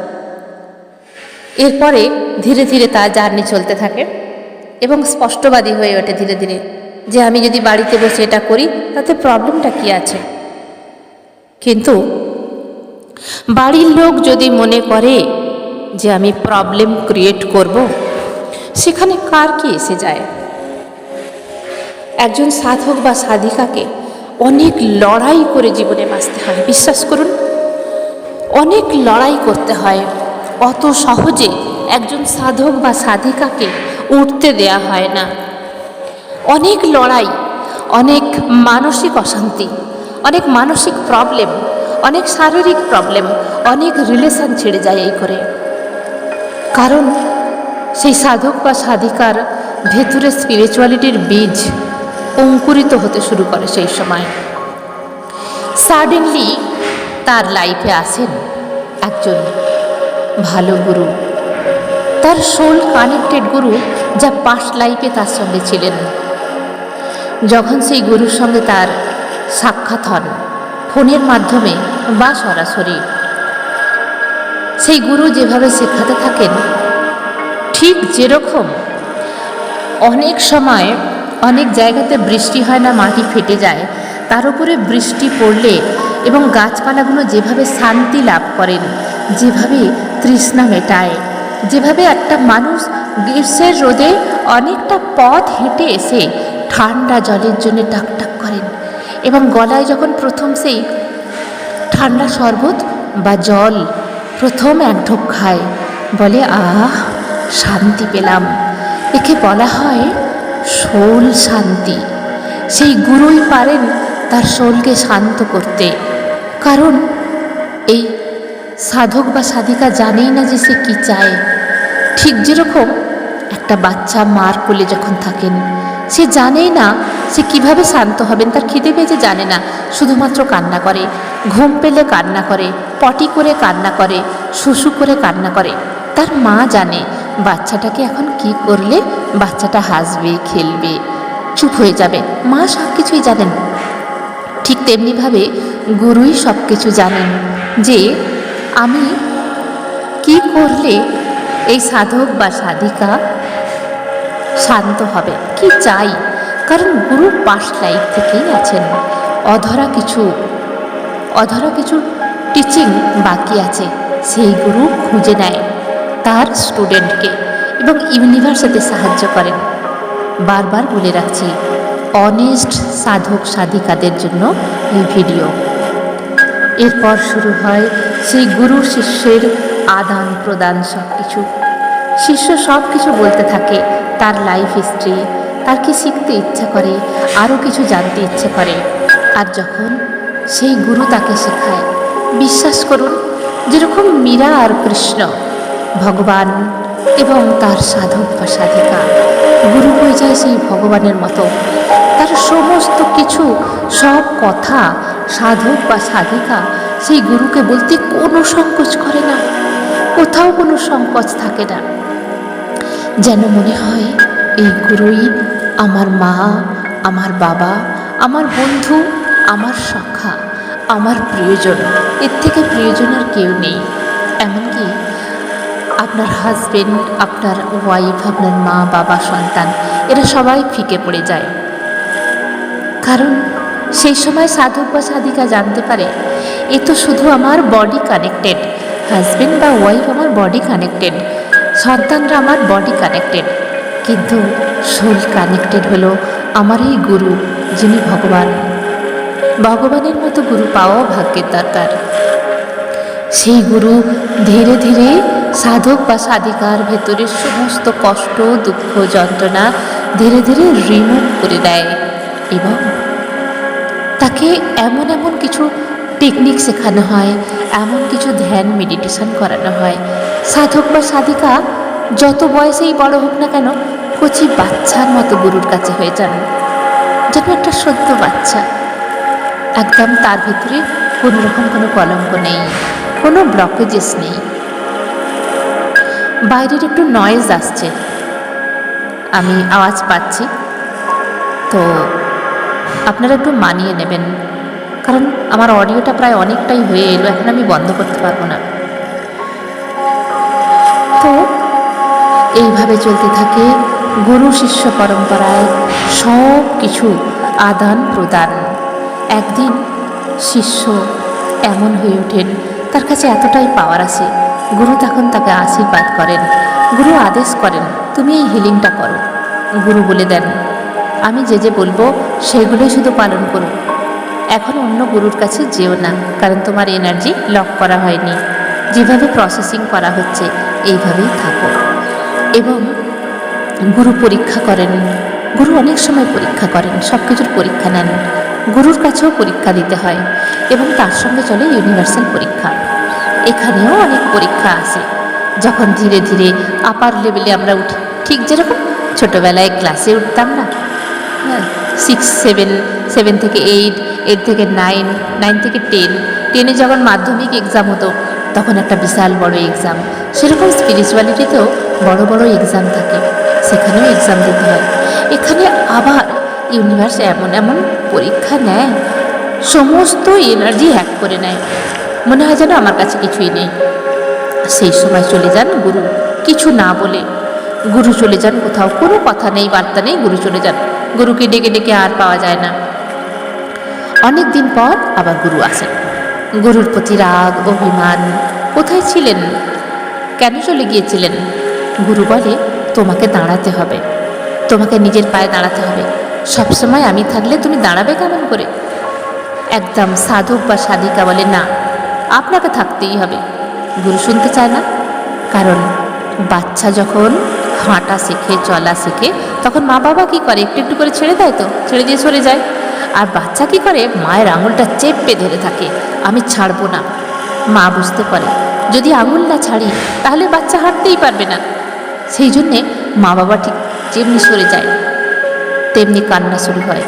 Speaker 1: এরপরে ধীরে ধীরে তার জার্নি চলতে থাকে এবং স্পষ্টবাদী হয়ে ওঠে ধীরে ধীরে যে আমি যদি বাড়িতে বসে এটা করি তাতে প্রবলেমটা কি আছে। কিন্তু বাড়ির লোক যদি মনে করে যে আমি প্রবলেম ক্রিয়েট করব, সেখানে কার কি এসে যায়? একজন সাধক বা সাধিকাকে অনেক লড়াই করে জীবনে বাঁচতে হয়, বিশ্বাস করুন অনেক লড়াই করতে হয়। অত সহজে একজন সাধক বা সাধিকাকে উঠতে দেয়া হয় না। অনেক লড়াই, অনেক মানসিক অশান্তি, অনেক মানসিক প্রবলেম, অনেক শারীরিক প্রবলেম, অনেক রিলেশন ছেড়ে যায় এই করে। কারণ সেই সাধক বা সাধিকার ভেতরে স্পিরিচুয়ালিটির বীজ অঙ্কুরিত হতে শুরু করে সেই সময়। সাডেনলি তার লাইফে আসেন একজন ভালো গুরু, তার সোল কানেক্টেড গুরু, যা পাস্ট লাইফে তার সঙ্গে ছিলেন। যখন সেই গুরুর সঙ্গে তার সাক্ষাৎ হন ফোনের মাধ্যমে বা সরাসরি, সেই গুরু যেভাবে শেখাতে থাকেন, ঠিক যেরকম অনেক সময় অনেক জায়গাতে বৃষ্টি হয় না, মাটি ফেটে যায়, তার উপরে বৃষ্টি পড়লে এবং গাছপালাগুলো যেভাবে শান্তি লাভ করেন, যেভাবে তৃষ্ণা মেটায়, যেভাবে একটা মানুষ গ্রীষ্মের রোদে অনেকটা পথ হেঁটে এসে ঠান্ডা জলের জন্য টাকটাক করেন এবং গলায় যখন প্রথম সেই ঠান্ডা শরবত বা জল প্রথম এক ঢোক খায়, বলে আহ শান্তি পেলাম। একে বলা হয় সোল শান্তি। সেই গুরুই পারেন তার সোলকে শান্ত করতে। কারণ এই সাধক বা সাধিকা জানেই না যে সে কী চায়। ঠিক যেরকম একটা বাচ্চা মার কোলে যখন থাকেন, সে জানেই না সে কিভাবে শান্ত হবেন। তার খিদে পেয়েছে জানে না, শুধুমাত্র কান্না করে, ঘুম পেলে কান্না করে, পটি করে কান্না করে, শুশু করে কান্না করে। তার মা জানে বাচ্চাটাকে এখন কি করলে বাচ্চাটা হাসবে, খেলবে, চুপ হয়ে যাবে। মা সব কিছুই জানেন। ঠিক তেমনিভাবে গুরুই সব কিছু জানেন যে আমি কি করলে এই সাধক বা সাধিকা শান্ত হবে, কি চাই। কারণ গুরু পাস্ট লাইফ থেকেই আছেন। অধরা কিছু টিচিং বাকি আছে, সেই গুরু খুঁজে নেয় তার স্টুডেন্টকে এবং ইউনিভার্সিতে সাহায্য করেন। বারবার বলে রাখছি, অনেস্ট সাধক সাধিকাদের জন্য এই ভিডিও। এরপর শুরু হয় সেই গুরু শিষ্যের আদান প্রদান। সব কিছু শিষ্য সব কিছু বলতে থাকে, তার লাইফ হিস্ট্রি, তার কি শিখতে ইচ্ছা করে, আরও কিছু জানতে ইচ্ছে করে। আর যখন সেই গুরু তাকে শেখায়, বিশ্বাস করুন, যেরকম মীরা আর কৃষ্ণ, ভগবান এবং তার সাধক বা সাধিকা, গুরু হয়ে যায় সেই ভগবানের মতো। তার সমস্ত কিছু, সব কথা সাধক বা সাধিকা সেই গুরুকে বলতে কোনো সংকোচ করে না, কোথাও কোনো সংকোচ থাকে না। যেন মনে হয় এই গুরুই আমার মা, আমার বাবা, আমার বন্ধু, আমার সখা, আমার প্রিয়জন। এর থেকে প্রিয়জন আর কেউ নেই। এমনকি আপনার হাজবেন্ড, আপনার ওয়াইফ, আপনার মা, বাবা, সন্তান, এরা সবাই ফিকে পড়ে যায়। কারণ সেই সময় সাধক বা সাধিকা জানতে পারে এ তো শুধু আমার বডি কানেক্টেড, হাজবেন্ড বা ওয়াইফ আমার বডি কানেক্টেড, সন্তানরা আমার বডি কানেক্টেড, কিন্তু সোল কানেক্টেড হলো আমার এই গুরু, যিনি ভগবান। ভগবানের মতো গুরু পাওয়াও ভাগ্যের দরকার। সেই গুরু ধীরে ধীরে সাধক বা সাধিকার ভেতরের সমস্ত কষ্ট, দুঃখ, যন্ত্রণা ধীরে ধীরে রিমুভ করে দেয় এবং তাকে এমন এমন কিছু টেকনিক শেখানো হয়, এমন কিছু ধ্যান মেডিটেশন করানো হয়। সাধক বা সাধিকা যত বয়সেই বড় হোক না কেন, কচি বাচ্চার মতো গুরুর কাছে হয়ে যান, যেন একটা সদ্য বাচ্চা। একদম তার ভিতরে কোনো রকম কোনো কলঙ্ক নেই, কোনো ব্লকেজেস নেই। বাইরের একটু নয়েজ আসছে, আমি আওয়াজ পাচ্ছি, তো আপনারা একটু মানিয়ে নেবেন। কারণ আমার অডিওটা প্রায় অনেকটাই হয়ে এলো, এখন আমি বন্ধ করতে পারবো না। তো এইভাবে চলতে থাকে গুরু শিষ্য পরম্পরায় সব কিছু আদান প্রদান। একদিন শিষ্য এমন হয়ে ওঠেন, তার কাছে এতটাই পাওয়ার আসে, গুরু তখন তাকে আশীর্বাদ করেন। গুরু আদেশ করেন, তুমি এই হিলিংটা করো। গুরু বলে দেন, আমি যে যে বলবো সেগুলোই শুধু পালন করো, এখন অন্য গুরুর কাছে যেও না, কারণ তোমার এনার্জি লক করা হয়নি। যেভাবে প্রসেসিং করা হচ্ছে এইভাবেই থাকো। এবং গুরু পরীক্ষা করেন গুরু অনেক সময় পরীক্ষা করেন, সব কিছুর পরীক্ষা নেন। গুরুর কাছেও পরীক্ষা দিতে হয় এবং তার সঙ্গে চলে ইউনিভার্সাল পরীক্ষা। এখানেও অনেক পরীক্ষা আসে যখন ধীরে ধীরে আপার লেভেলে আমরা উঠি। ঠিক যেরকম ছোটোবেলায় ক্লাসে উঠতাম না, হ্যাঁ, 6, 7, 7 থেকে 8, 8 থেকে 9, 9 থেকে 10, 10-এ যখন মাধ্যমিক এক্সাম হতো তখন একটা বিশাল বড় এক্সাম। সেরকম স্পিরিচুয়ালিটিতেও বড় বড় এক্সাম থাকে, সেখানেও এক্সাম দিতে হয়। এখানে আবার ইউনিভার্স এমন এমন পরীক্ষা নেয়, সমস্ত এনার্জি হ্যাক করে নেয়, মনে হয় যেন আমার কাছে কিছুই নেই। সেই সময় চলে যান গুরু, কিছু না বলে গুরু চলে যান কোথাও, কোনো কথা নেই, বার্তা নেই, গুরু চলে যান। গুরুকে ডেকে ডেকে আর পাওয়া যায় না। অনেক দিন পর আবার গুরু আসেন। গুরুর প্রতি রাগ, অভিমান, কোথায় ছিলেন, কেন চলে গিয়েছিলেন? গুরু বলে, তোমাকে দাঁড়াতে হবে, তোমাকে নিজের পায়ে দাঁড়াতে হবে। সবসময় আমি থাকলে তুমি দাঁড়াবে কেমন করে? একদম সাধক বা সাধিকা বলে, না, আপনাকে থাকতেই হবে। গুরু শুনতে চায় না, কারণ বাচ্চা যখন হাঁটা শেখে, চলা শেখে, তখন মা বাবা কী করে, একটু একটু করে ছেড়ে দেয়, তো ছেড়ে দিয়ে সরে যায়। আর বাচ্চা কী করে, মায়ের আঙুলটা চেপে ধরে থাকে, আমি ছাড়বো না। মা বুঝতে পারে যদি আঙুল না ছাড়ি তাহলে বাচ্চা হাঁটতেই পারবে না। সেই জন্যে মা বাবা ঠিক যেমনি সরে যায় তেমনি কান্না শুরু হয়,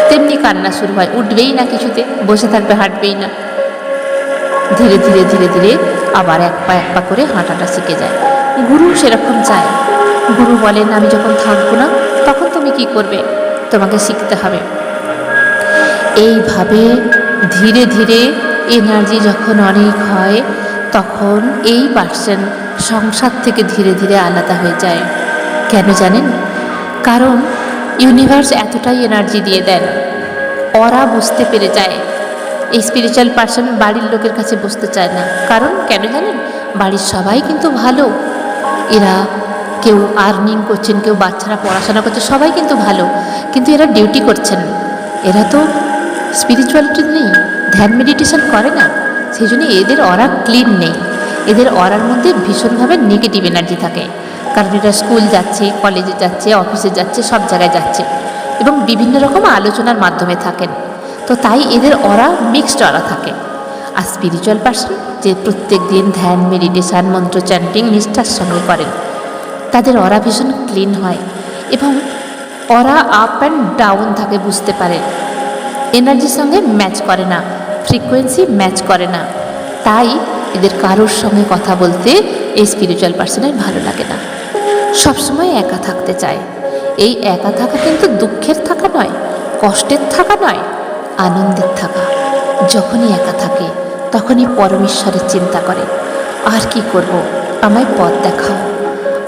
Speaker 1: তেমনি কান্না শুরু হয়, উঠবেই না কিছুতে, বসে থাকবে, হাঁটবেই না। ধীরে ধীরে ধীরে ধীরে আবার এক পা করে হাঁটাটা শিখে যায়। গুরু সেরকম চায়। গুরু বলেন, আমি যখন থাকবো না তখন তুমি কি করবে, তোমাকে শিখতে হবে। এইভাবে ধীরে ধীরে এনার্জি যখন অনেক হয় তখন এই পার্সন সংসার থেকে ধীরে ধীরে আলাদা হয়ে যায়। কেন জানেন? কারণ ইউনিভার্স এতটাই এনার্জি দিয়ে দেন, ওরা বুঝতে পেরে যায়। এই স্পিরিচুয়াল পার্সন বাড়ির লোকের কাছে বসতে চায় না। কারণ কেন জানেন? বাড়ির সবাই কিন্তু ভালো, এরা কেউ আর্নিং করছেন, কেউ বাচ্চারা পড়াশোনা করছে, সবাই কিন্তু ভালো, কিন্তু এরা ডিউটি করছেন, এরা তো স্পিরিচুয়ালিটি নেই, ধ্যান মেডিটেশন করে না। সেই জন্য এদের অরা ক্লিন নেই, এদের অরার মধ্যে ভীষণভাবে নেগেটিভ এনার্জি থাকে। কারণ এরা স্কুল যাচ্ছে, কলেজে যাচ্ছে, অফিসে যাচ্ছে, সব জায়গায় যাচ্ছে এবং বিভিন্ন রকম আলোচনার মাধ্যমে থাকেন, তো তাই এদের অরা মিক্সড অরা থাকে। আর স্পিরিচুয়াল পার্সন যে প্রত্যেক দিন ধ্যান মেডিটেশান মন্ত্র চ্যান্টিং নিষ্ঠার সঙ্গে করেন, তাদের অরা ভীষণ ক্লিন হয় এবং অরা আপ অ্যান্ড ডাউন থাকে, বুঝতে পারে, এনার্জির সঙ্গে ম্যাচ করে না, ফ্রিকোয়েন্সি ম্যাচ করে না। তাই এদের কারোর সঙ্গে কথা বলতে এই স্পিরিচুয়াল পার্সনের ভালো লাগে না, সবসময় একা থাকতে চায়। এই একা থাকা কিন্তু দুঃখের থাকা নয়, কষ্টের থাকা নয়, আনন্দের থাকা। যখনই একা থাকে তখনই পরমেশ্বরের চিন্তা করে, আর কি করব, আমায় পথ দেখাও,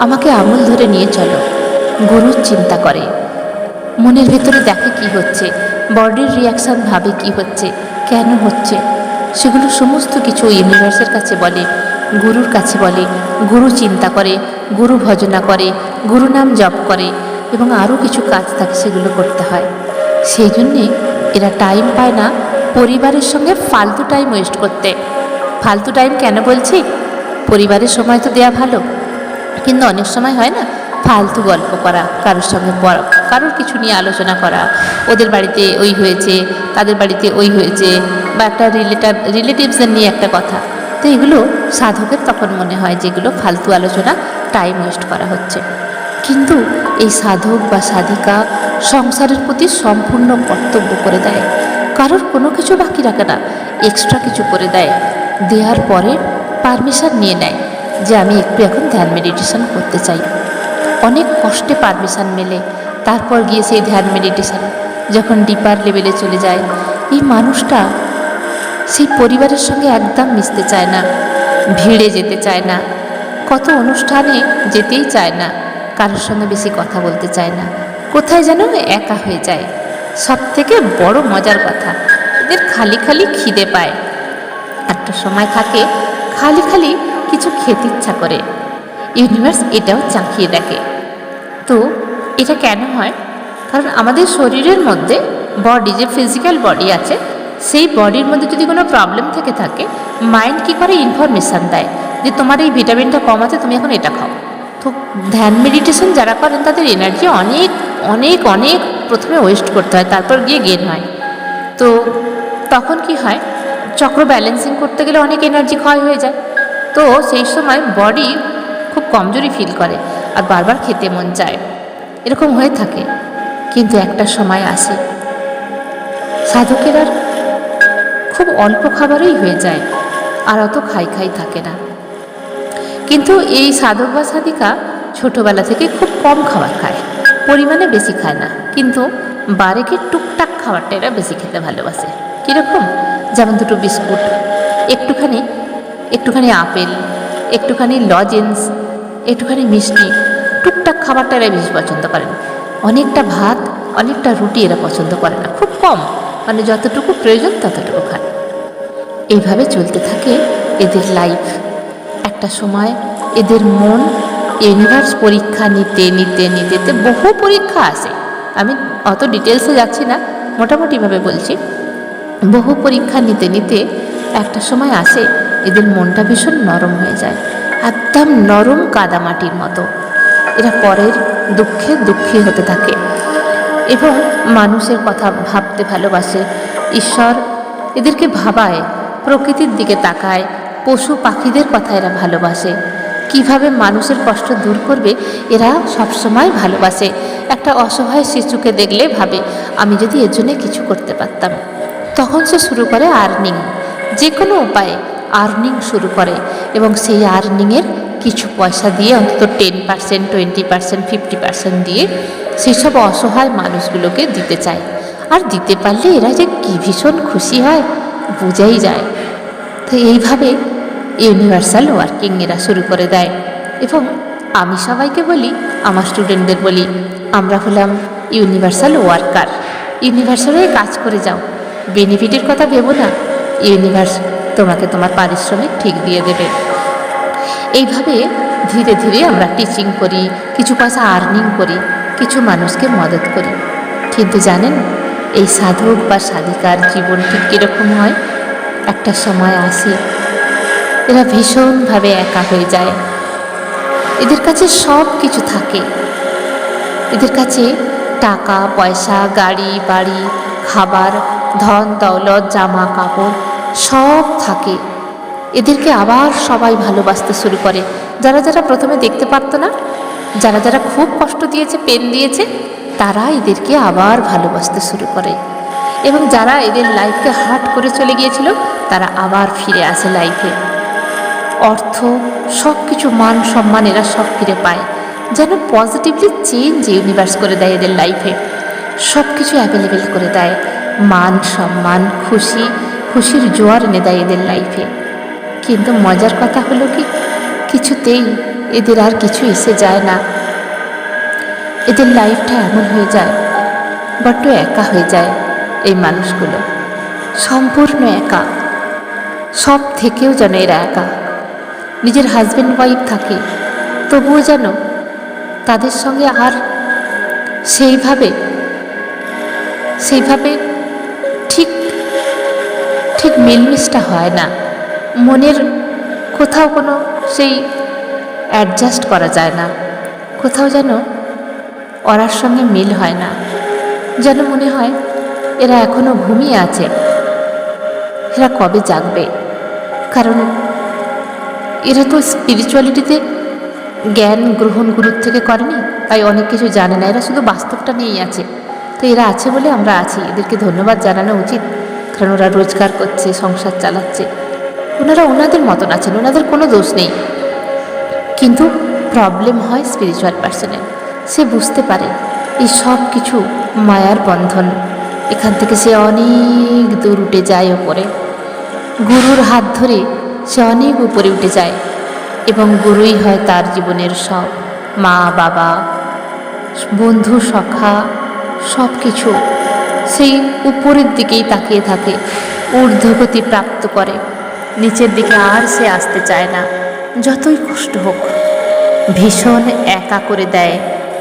Speaker 1: আমাকে আঙুল ধরে নিয়ে চলো। গুরুর চিন্তা করে, মনের ভেতরে দেখে কি হচ্ছে, বডির রিয়াকশান ভাবে কি হচ্ছে, কেন হচ্ছে, সেগুলো সমস্ত কিছু ইউনিভার্সের কাছে বলে, গুরুর কাছে বলে। গুরু চিন্তা করে, গুরু ভজনা করে, গুরু নাম জপ করে এবং আরও কিছু কাজ থাকে, সেগুলো করতে হয়। সেই জন্যে এরা টাইম পায় না পরিবারের সঙ্গে ফালতু টাইম ওয়েস্ট করতে। ফালতু টাইম কেন বলছি, পরিবারের সময় তো দেয়া ভালো, কিন্তু অনেক সময় হয় না ফালতু গল্প করা, কারোর সঙ্গে কারোর কিছু নিয়ে আলোচনা করা, ওদের বাড়িতে ওই হয়েছে, তাদের বাড়িতে ওই হয়েছে, বা একটা রিলেটিভসদের নিয়ে একটা কথা। তো এগুলো সাধকের তখন মনে হয় যেগুলো ফালতু আলোচনা, টাইম ওয়েস্ট করা হচ্ছে। কিন্তু এই সাধক বা সাধিকা সংসারের প্রতি সম্পূর্ণ কর্তব্য করে দেয়, কারোর কোনো কিছু বাকি রাখে না, এক্সট্রা কিছু করে দেয়। দেওয়ার পরে পারমিশন নিয়ে নেয় যে আমি একটু এখন ধ্যান মেডিটেশন করতে চাই। অনেক কষ্টে পারমিশন মেলে, তারপর গিয়ে সেই ধ্যান মেডিটেশন যখন ডিপার লেভেলে চলে যায়, এই মানুষটা সেই পরিবারের সঙ্গে একদম মিশতে চায় না, ভিড়ে যেতে চায় না, কত অনুষ্ঠানে যেতেই চায় না, কারোর সঙ্গে বেশি কথা বলতে চায় না, কোথায় যেন একা হয়ে যায়। সব থেকে বড় মজার কথা, এদের খালি খালি খিদে পায়, একটা সময় থাকে খালি খালি কিছু খেতে ইচ্ছা করে। ইউনিভার্স এটাও চাখিয়ে দেখে। তো এটা কেন হয়? কারণ আমাদের শরীরের মধ্যে বডি, যে ফিজিক্যাল বডি আছে, সেই বডির মধ্যে যদি কোনো প্রবলেম থেকে থাকে, মাইন্ড কী করে ইনফরমেশান দেয় যে তোমার এই ভিটামিনটা কম আছে, তুমি এখন এটা খাও। তো ধ্যান মেডিটেশন যারা করেন তাদের এনার্জি অনেক অনেক অনেক প্রথমে ওয়েস্ট করতে হয়, তারপর গিয়ে গেন হয়। তো তখন কি হয়, চক্র ব্যালেন্সিং করতে গেলে অনেক এনার্জি ক্ষয় হয়ে যায়। তো সেই সময় বডি খুব কমজোরি ফিল করে আর বারবার খেতে মন চায়, এরকম হয়ে থাকে। কিন্তু একটা সময় আসে সাধকের আর খুব অল্প খাবারেই হয়ে যায়, আর অত খাই খাই থাকে না। কিন্তু এই সাধক বা সাধিকা ছোটোবেলা থেকে খুব কম খাবার খায়, পরিমাণে বেশি খায় না, কিন্তু বারেকে টুকটাক খাবারটা এরা বেশি খেতে ভালোবাসে। কীরকম? যেমন দুটো বিস্কুট, একটুখানি আপেল, একটুখানি লজেন্স, একটুখানি মিষ্টি, টুকটাক খাবারটা এরা বেশি পছন্দ করেন। অনেকটা ভাত, অনেকটা রুটি এরা পছন্দ করে না, খুব কম, মানে যতটুকু প্রয়োজন ততটুকু খান। এইভাবে চলতে থাকে এদের লাইফ। একটা সময় এদের মন ইউনিভার্স পরীক্ষা নিতে নিতে নিতে বহু পরীক্ষা আসে, আমি অত ডিটেলসে যাচ্ছি না, মোটামুটিভাবে বলছি। বহু পরীক্ষা নিতে নিতে একটা সময় আসে এদের মনটা ভীষণ নরম হয়ে যায়, একদম নরম কাদামাটির মতো। এরা পরের দুঃখে দুঃখী হতে থাকে এবং মানুষের কথা ভাবতে ভালোবাসে। ঈশ্বর এদেরকে ভাবায়, প্রকৃতির দিকে তাকায়, পশু পাখিদের কথা এরা ভালোবাসে। কিভাবে মানুষের কষ্ট দূর করবে এরা সবসময় ভালোবাসে। একটা অসহায় শিশুকে দেখলে ভাবে আমি যদি এর জন্য কিছু করতে পারতাম। তখন সে শুরু করে আর্নিং, যে কোনো উপায়ে আর্নিং শুরু করে এবং সেই আর্নিংয়ের কিছু পয়সা দিয়ে অন্তত 10%, 20%, 50% দিয়ে সেই সব অসহায় মানুষগুলোকে দিতে চায়। আর দিতে পারলে এরা যে কী ভীষণ খুশি হয় বোঝাই যায়। তো এইভাবে ইউনিভার্সাল ওয়ার্কিং এরা শুরু করে দেয়। এবং আমি সবাইকে বলি, আমার স্টুডেন্টদের বলি, আমরা হলাম ইউনিভার্সাল ওয়ার্কার। ইউনিভার্সালে কাজ করে যাও, বেনিফিটের কথা ভেবো না, ইউনিভার্স তোমাকে তোমার পারিশ্রমিক ঠিক দিয়ে দেবে। এইভাবে ধীরে ধীরে আমরা টিচিং করি, কিছু পয়সা আর্নিং করি, কিছু মানুষকে মদত করি। কিন্তু জানেন এই সাধক বা সাধিকার জীবন ঠিক কীরকম হয়? একটা সময় আসে এরা ভীষণভাবে একা হয়ে যায়। এদের কাছে সব কিছু থাকে, এদের কাছে টাকা পয়সা, গাড়ি বাড়ি, খাবার, ধন দৌলত, জামা কাপড় সব থাকে। এদেরকে আবার সবাই ভালোবাসতে শুরু করে। যারা যারা প্রথমে দেখতে পারতো না, যারা যারা খুব কষ্ট দিয়েছে, পেন দিয়েছে, তারা এদেরকে আবার ভালোবাসতে শুরু করে। এবং যারা এদের লাইফকে হার্ট করে চলে গিয়েছিল তারা আবার ফিরে আসে লাইফে। অর্থ, সব কিছু, মান সম্মান এরা সব ফিরে পায়। যেন পজিটিভলি চেঞ্জ ইউনিভার্স করে দেয় এদের লাইফে, সব কিছু অ্যাভেলেবেল করে দেয়। মান সম্মান, খুশির জোয়ার এনে দেয় এদের লাইফে। কিন্তু মজার কথা হলো কি, কিছুতেই এদের আর কিছু এসে যায় না। এদের লাইফটা এমন হয়ে যায়, বড্ড একা হয়ে যায়। এই মানুষগুলো সম্পূর্ণ একা, সব থেকেও যেন এরা একা। নিজের হাজব্যান্ড ওয়াইফ থাকে, তবুও যেন তাদের সঙ্গে আর সেইভাবে ঠিক মিলমিশটা হয় না। মনের কোথাও কোনো সেই অ্যাডজাস্ট করা যায় না, কোথাও যেন ওরার সঙ্গে মিল হয় না। যেন মনে হয় এরা এখনও ঘুমিয়ে আছে, এরা কবে জাগবে। কারণ এরা তো স্পিরিচুয়ালিটিতে জ্ঞান গ্রহণ গুরুর থেকে করেনি, তাই অনেক কিছু জানে না। এরা শুধু বাস্তবটা নিয়েই আছে। তো এরা আছে বলে আমরা আছি, এদেরকে ধন্যবাদ জানানো উচিত। কারণ ওরা রোজগার করছে, সংসার চালাচ্ছে, ওনারা ওনাদের মতন আছেন, ওনাদের কোনো দোষ নেই। কিন্তু প্রবলেম হয় স্পিরিচুয়াল পার্সনের। সে বুঝতে পারে এই সব কিছু মায়ার বন্ধন, এখান থেকে সে অনেক দূর উঠে যায় ওপরে। গুরুর হাত ধরে সে অনেক উপরে উঠে যায় এবং গুরুই হয় তার জীবনের সব। মা বাবা, বন্ধু সখা, সব কিছু সেই উপরের দিকেই তাকিয়ে থাকে, ঊর্ধ্বগতি প্রাপ্ত করে। নিচের দিকে আর সে আসতে চায় না, যতই কষ্ট হোক। ভীষণ একা করে দেয়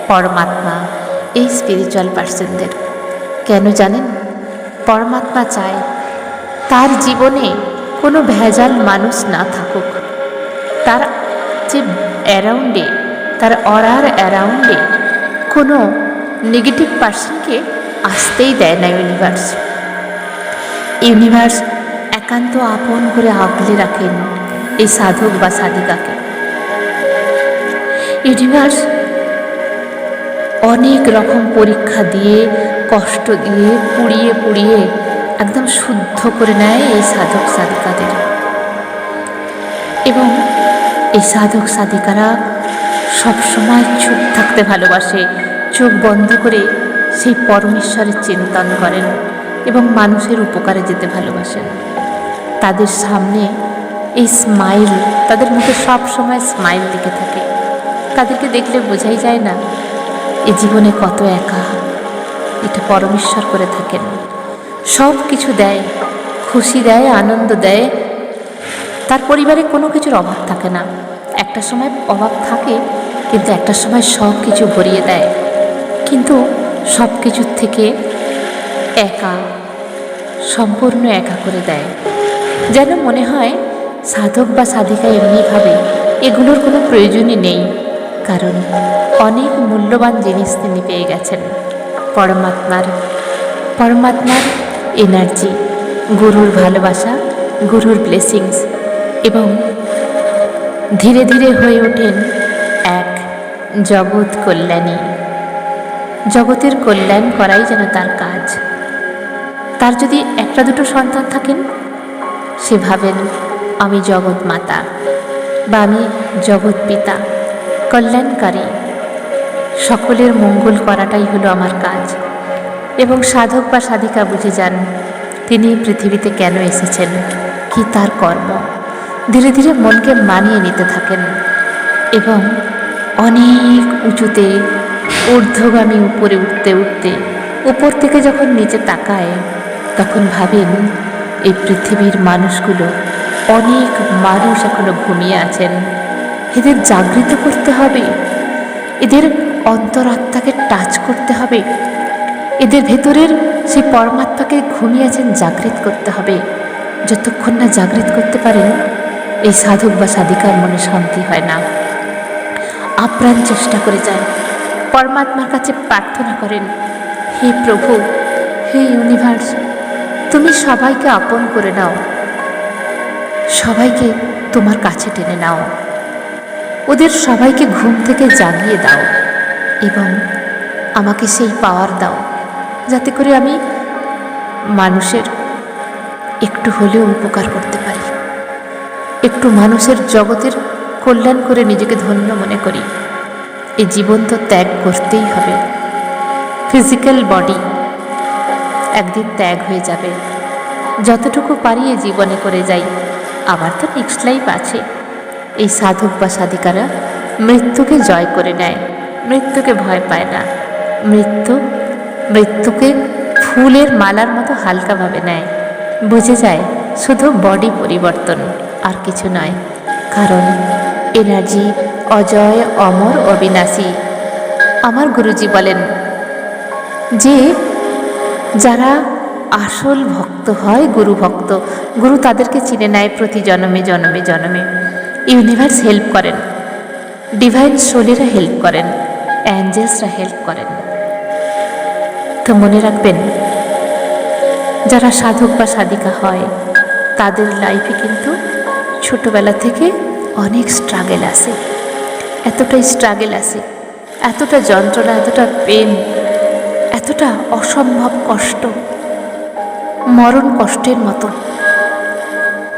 Speaker 1: পরমাত্মা এই স্পিরিচুয়াল পার্সনদের। কেন জানেন? পরমাত্মা চায় তার জীবনে কোনো ভেজাল মানুষ না থাকুক। তার যে অ্যারাউন্ডে, তার অরার অ্যারাউন্ডে কোনো নেগেটিভ পার্সনকে আসতেই দেয় না ইউনিভার্স। ইউনিভার্স একান্ত আপন করে আগলে রাখেন এই সাধক বা সাধিকাকে। ইউনিভার্স অনেক রকম পরীক্ষা দিয়ে, কষ্ট দিয়ে, পুড়িয়ে পুড়িয়ে একদম শুদ্ধ করে নেয় এই সাধক সাধিকাদের। এবং এই সাধক সাধিকারা সবসময় চুপ থাকতে ভালোবাসে, চোখ বন্ধ করে সেই পরমেশ্বরের চিন্তন করেন এবং মানুষের উপকারে যেতে ভালোবাসেন। তাদের সামনে এই স্মাইল, তাদের মুখে সব সময় স্মাইল দিকে থাকে। তাদেরকে দেখলে বোঝাই যায় না এ জীবনে কত একা, এটা পরমেশ্বর করে থাকেন। সব কিছু দেয়, খুশি দেয়, আনন্দ দেয়। তার পরিবারে কোনো কিছুর অভাব থাকে না। একটা সময় অভাব থাকে, কিন্তু একটা সময় সব কিছু ভরিয়ে দেয়। কিন্তু সব কিছুর থেকে একা, সম্পূর্ণ একা করে দেয়। যেন মনে হয় সাধক বা সাধিকা এমনিভাবে এগুলোর কোনো প্রয়োজনই নেই, কারণ অনেক মূল্যবান জিনিস তিনি পেয়ে গেছেন। পরমাত্মার এনার্জি, গুরুর ভালোবাসা, গুরুর ব্লেসিংস, এবং ধীরে ধীরে হয়ে ওঠেন এক জগৎ কল্যাণী। জগতের কল্যাণ করাই যেন তার কাজ। তার যদি একটা দুটো সন্তান থাকেন, সে ভাবেন আমি জগৎ মাতা বা আমি জগৎ পিতা, কল্যাণকারী, সকলের মঙ্গল করাটাই হলো আমার কাজ। এবং সাধক বা সাধিকা বুঝে যান তিনি পৃথিবীতে কেন এসেছেন, কি তার কর্ম। ধীরে ধীরে মনকে মানিয়ে নিতে থাকেন এবং অনেক উঁচুতে ঊর্ধ্বগামী উপরে উঠতে উঠতে উপর থেকে যখন নিচে তাকায়, তখন ভাবেন এই পৃথিবীর মানুষগুলো, অনেক মানুষ এখনো ঘুমিয়ে আছেন। এদের জাগৃত করতে হবে, এদের অন্তরাত্মাকে টাচ করতে হবে, এদের ভেতরের সেই পরমাত্মাকে ঘুমিয়ে আছেন জাগৃত করতে হবে। যতক্ষণ না জাগৃত করতে পারেন, এই সাধক বা সাধিকার মনে শান্তি হয় না। আপ্রাণ চেষ্টা করে যায়, পরমাত্মার কাছে প্রার্থনা করেন, হে প্রভু, হে ইউনিভার্স, তুমি সবাইকে আপন করে নাও, সবাইকে তোমার কাছে টেনে নাও, ওদের সবাইকে ঘুম থেকে জাগিয়ে দাও এবং আমাকে সেই পাওয়ার দাও যাতে করে আমি মানুষের একটু হলেও উপকার করতে পারি, একটু মানুষের জগতের কল্যাণ করে নিজেকে ধন্য মনে করি। এই জীবন তো ত্যাগ করতেই হবে। ফিজিক্যাল বডি একদিন ত্যাগ হয়ে যাবে। যতটুকু পারি এই জীবনে করে যাই, আবার তো নেক্সট লাইফ আছে। এই সাধক বা সাধিকারা মৃত্যুকে জয় করে নেয়, মৃত্যুকে ভয় পায় না। মৃত্যুকে ফুলের মালার মতো হালকাভাবে নেয়, বুঝে যায় শুধু বডি পরিবর্তন, আর কিছু নয়। কারণ এনার্জি অজয়, অমর, অবিনাশী। আমার গুরুজি বলেন যে যারা আসল ভক্ত হয়, গুরু ভক্ত, গুরু তাদেরকে চিনে নেয় প্রতি জন্মে জন্মে জন্মে। ইউনিভার্স হেল্প করেন, ডিভাইন সোলেরা হেল্প করেন, অ্যাঞ্জেলসরা হেল্প করেন। তো মনে রাখবেন, যারা সাধক বা সাধিকা হয় তাদের লাইফে কিন্তু ছোটবেলা থেকে অনেক স্ট্রাগল আসে, এতটাই স্ট্রাগল আসে, এতটা যন্ত্রণা, এতটা পেন, এতটা অসম্ভব কষ্ট, মরণ কষ্টের মতো।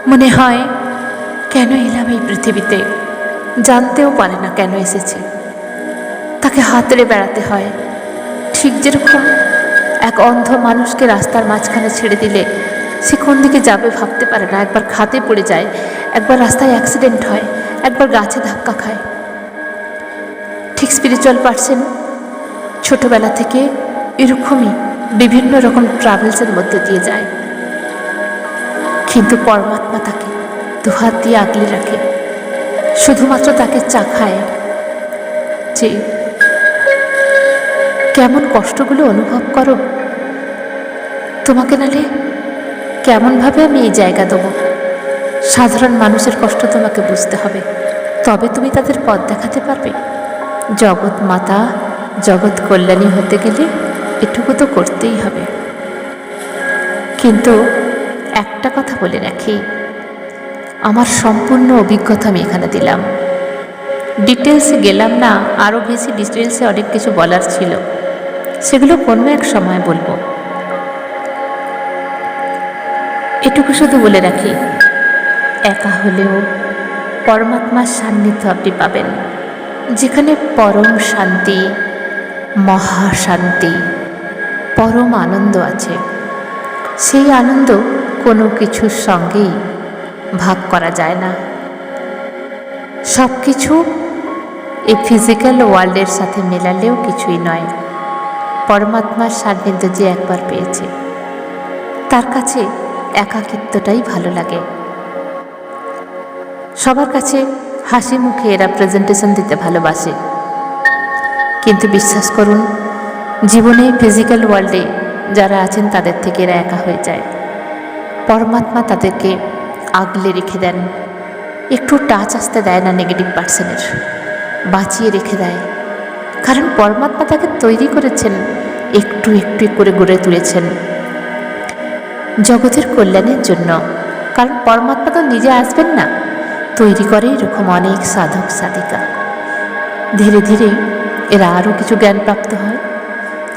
Speaker 1: মনে হয় কেন এলাম এই পৃথিবীতে, জানতেও পারে না কেন এসেছে। তাকে হাতড়ে বেড়াতে হয়, ঠিক যেরকম এক অন্ধ মানুষকে রাস্তার মাঝখানে ছেড়ে দিলে সে কোন দিকে যাবে ভাবতে পারে না। একবার খাদে পড়ে যায়, একবার রাস্তায় অ্যাক্সিডেন্ট হয়, একবার গাছে ধাক্কা খায়। ঠিক স্পিরিচুয়াল পার্সন ছোটবেলা থেকে এরকমই বিভিন্ন রকম ট্রাভেলসের মধ্যে দিয়ে যায়, কিন্তু পরমাত্মা তাকে দুহাত দিয়ে আগলে রাখে, শুধুমাত্র তাকে চাখায় যে কেমন কষ্টগুলো অনুভব করো, তোমাকে নালে কেমনভাবে আমি এই জায়গা দেবো। সাধারণ মানুষের কষ্ট তোমাকে বুঝতে হবে, তবে তুমি তাদের পথ দেখাতে পারবে। জগৎ মাতা জগৎ কল্যাণী হতে গেলে এটুকু তো করতেই হবে। কিন্তু একটা কথা বলে রাখি, আমার সম্পূর্ণ অভিজ্ঞতা আমি এখানে দিলাম, ডিটেলসে গেলাম না। আরও বেশি ডিটেলসে অনেক কিছু বলার ছিল, সেগুলো কোনো এক সময় বলবো। এটুকু শুধু বলে রাখি, একা হলেও পরমাত্মার সান্নিধ্য আপনি পাবেন, যেখানে পরম শান্তি, মহাশান্তি, পরম আনন্দ আছে। সেই আনন্দ কোনো কিছুর সঙ্গেই ভাগ করা যায় না। সব কিছু এই ফিজিক্যাল ওয়ার্ল্ডের সাথে মেলালেও কিছুই নয়। পরমাত্মার সান্নিধ্য যে একবার পেয়েছে, তার কাছে একাকিত্বটাই ভালো লাগে। সবার কাছে হাসি মুখে এরা প্রেজেন্টেশন দিতে ভালোবাসে, কিন্তু বিশ্বাস করুন, জীবনে ফিজিক্যাল ওয়ার্ল্ডে যারা আছেন তাদের থেকে এরা একা হয়ে যায়। পরমাত্মা তাদেরকে আগলে রেখে দেন, একটু টাচ আসতে দেয় না নেগেটিভ পার্সনের, বাঁচিয়ে রেখে দেয়। কারণ পরমাত্মা তাকে তৈরি করেছেন, একটু একটু করে গড়ে তুলেছেন জগতের কল্যাণের জন্য। কারণ পরমাত্মা তো নিজে আসবেন না, তৈরি করে এরকম অনেক সাধক সাধিকা। ধীরে ধীরে এরা আরও কিছু জ্ঞানপ্রাপ্ত হয়।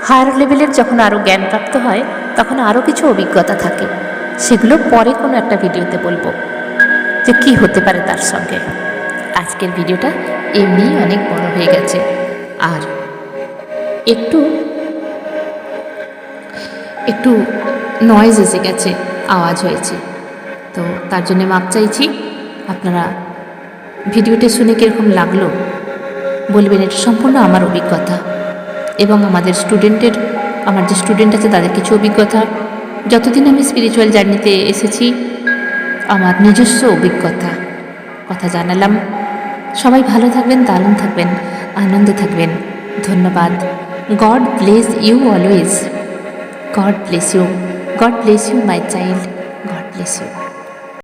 Speaker 1: হায়ার লেভেলের যখন আরও জ্ঞানপ্রাপ্ত হয়, তখন আরও কিছু অভিজ্ঞতা থাকে। সেগুলো পরে কোনো একটা ভিডিওতে বলবো যে কি হতে পারে তার সঙ্গে। আজকের ভিডিওটা এমনিই অনেক বড় হয়ে গেছে, আর একটু একটু নয়েজ এসে গেছে, আওয়াজ হয়েছে, তো তার জন্য মাপ চাইছি। আপনারা ভিডিওটি শুনে কীরকম লাগলো বলবেন। এটা সম্পূর্ণ আমার অভিজ্ঞতা এবং আমাদের স্টুডেন্টের, আমার যে স্টুডেন্ট আছে তাদের কিছু অভিজ্ঞতা। যতদিন আমি স্পিরিচুয়াল জার্নিতে এসেছি, আমার নিজস্ব অভিজ্ঞতা কথা জানালাম। সবাই ভালো থাকবেন, দারুণ থাকবেন, আনন্দে থাকবেন। ধন্যবাদ। God bless you always. God bless you. God bless you my child. God bless you.